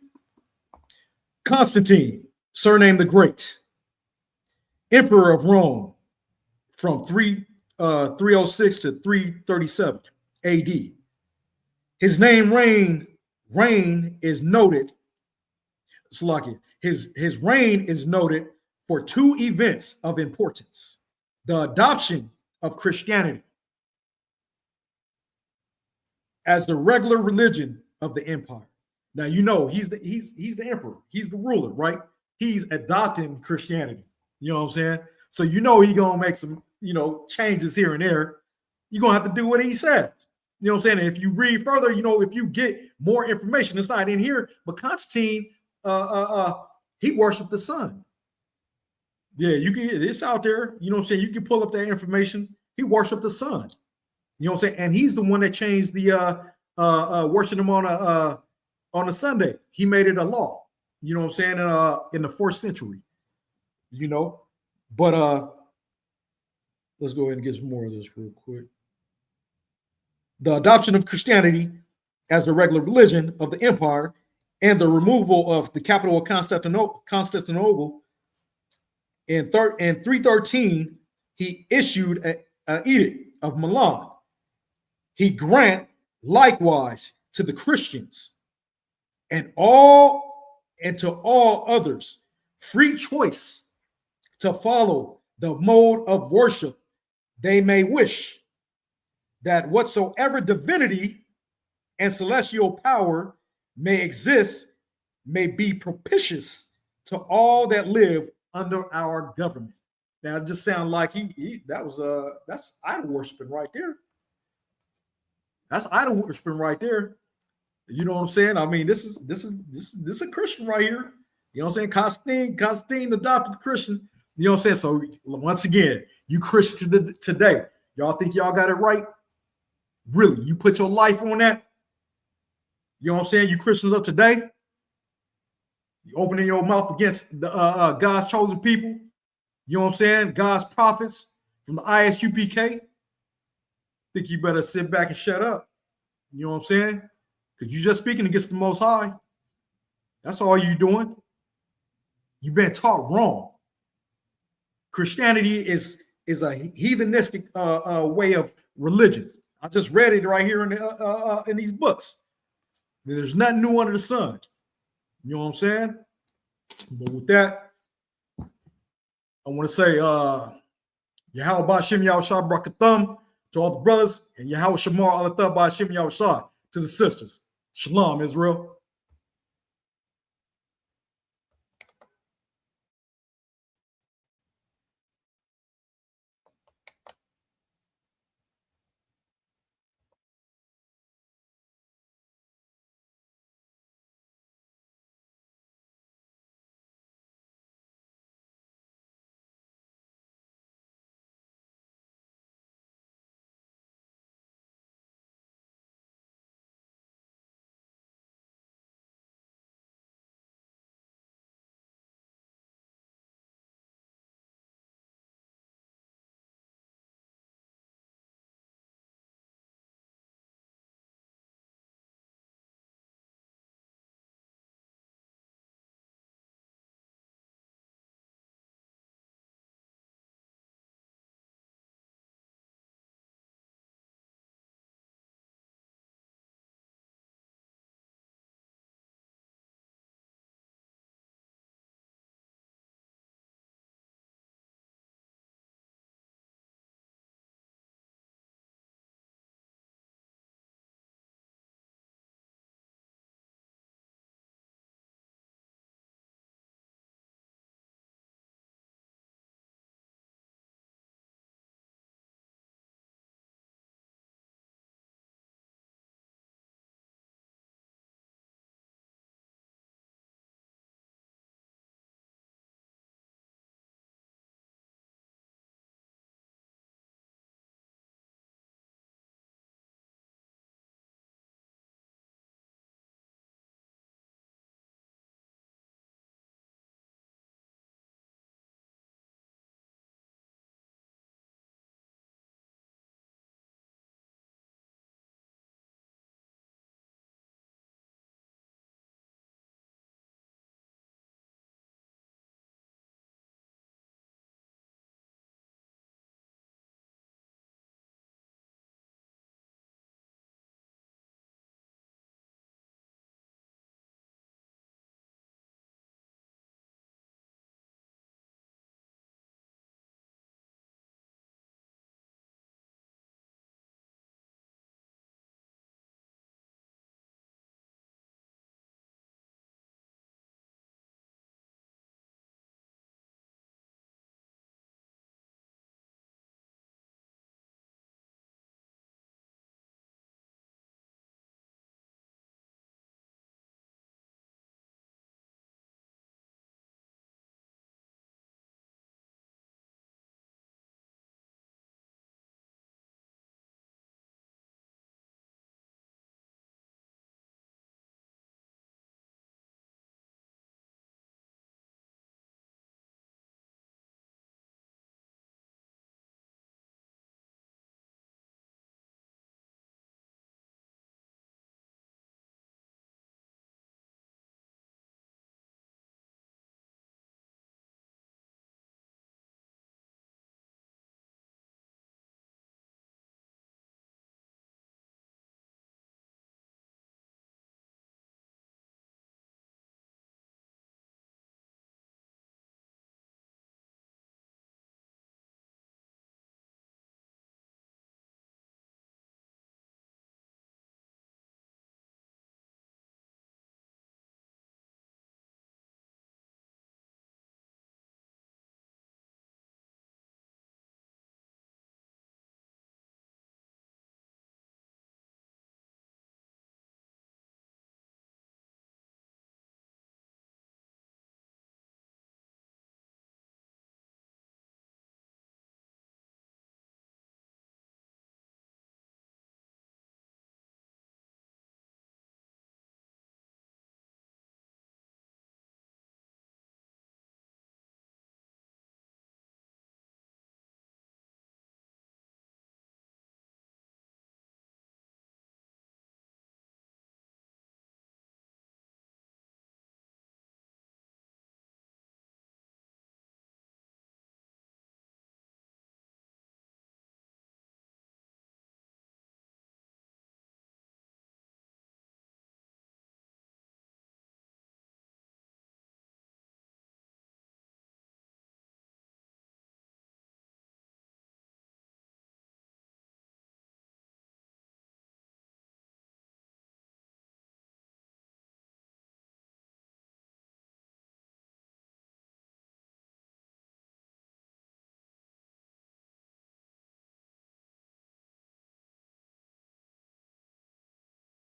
Constantine, surnamed the Great, emperor of Rome from 306 to 337 AD. His name reign is noted. Slaki. His reign is noted for two events of importance: the adoption of Christianity as the regular religion of the empire. Now he's the emperor, he's the ruler, right? He's adopting Christianity. You know what I'm saying? So he gonna make some changes here and there. You're gonna have to do what he says. You know what I'm saying? And if you read further, if you get more information, it's not in here. But Constantine, he worshipped the sun. Yeah, you can. It's out there. You know what I'm saying? You can pull up that information. He worshipped the sun. You know what I'm saying? And he's the one that changed the worship him on a Sunday. He made it a law. You know what I'm saying? In the 4th century. But let's go ahead and get some more of this real quick. The adoption of Christianity as the regular religion of the empire and the removal of the capital of Constantinople in 313, he issued an edict of Milan. He grant likewise to the Christians and to all others free choice to follow the mode of worship they may wish, that whatsoever divinity and celestial power may exist may be propitious to all that live under our government. Now, it just sounds like that's idol worshiping right there. That's idol worshiping right there. You know what I'm saying? I mean, this is a Christian right here. You know what I'm saying? Constantine adopted Christian. You know what I'm saying? So once again, you Christians today, y'all think y'all got it right? Really? You put your life on that? You know what I'm saying? You Christians up today? You opening your mouth against the God's chosen people? You know what I'm saying? God's prophets from the ISUPK? Think you better sit back and shut up. You know what I'm saying? Because you're just speaking against the Most High. That's all you're doing. You've been taught wrong. Christianity is a heathenistic way of religion. I just read it right here in these books. There's nothing new under the sun. You know what I'm saying? But with that, I want to say Yahweh Ba'Shem Yahushua Brakathum to all the brothers, and Yahweh Shamar Allah Ba'Shem Yahushua to the sisters. Shalom, Israel.